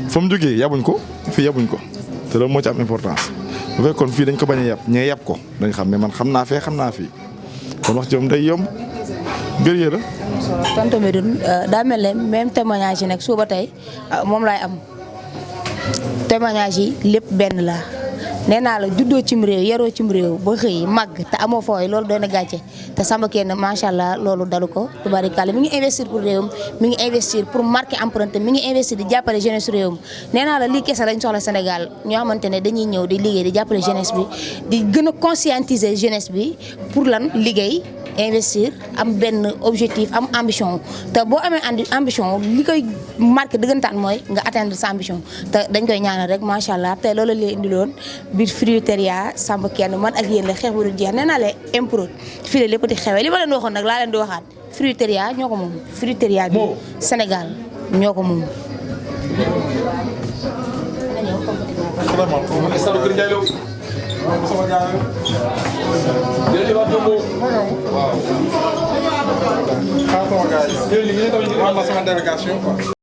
fa mu jógee yabuñ ko fii yabuñ ko te loolu moo ci am importance bu fekkoon fii dañ ko bañ a yab ñee yab ko dañ xam ne man xam naa fee xam naa fii kon wax ci moom day yomb gërëyee la. tonton Medoune daa mel ne même témoignage yi nag suba tey moom laay am témoignage yi lépp benn la nee naa la juddoo cim réew yaroo cim réew ba xëy màgg te amoo fooy loolu doy na gàcce te Samba Kane macha allah loolu dalu ko tubaarikàlla mi ngi investir pour réewam mi ngi investir pour marquer empreinte mi ngi investir di jàppale jeunesse réewam nee naa la lii kese lañ soxla Sénégal ñoo xamante ne dañuy ñëw di liggéey di jàppale jeunesse bi di gën a conscientiser jeunesse bi pour lan liggéey investir am benn objectif am ambition te boo amee ambition li koy marqué dëggantaan mooy nga atteindre sa ambition te dañ koy ñaanal rek macha allah te loolu la indiloon biir Fruiteria Samba Kane man ak yéen la xeex bu dul jeex nee naa la Mprod fii la lépp di xewee li ma leen waxoon nag laa leen di waxaat Fruiteria ñoo ko moom Fruiteria bi Sénégal ñoo ko moom. sama délégation quoi.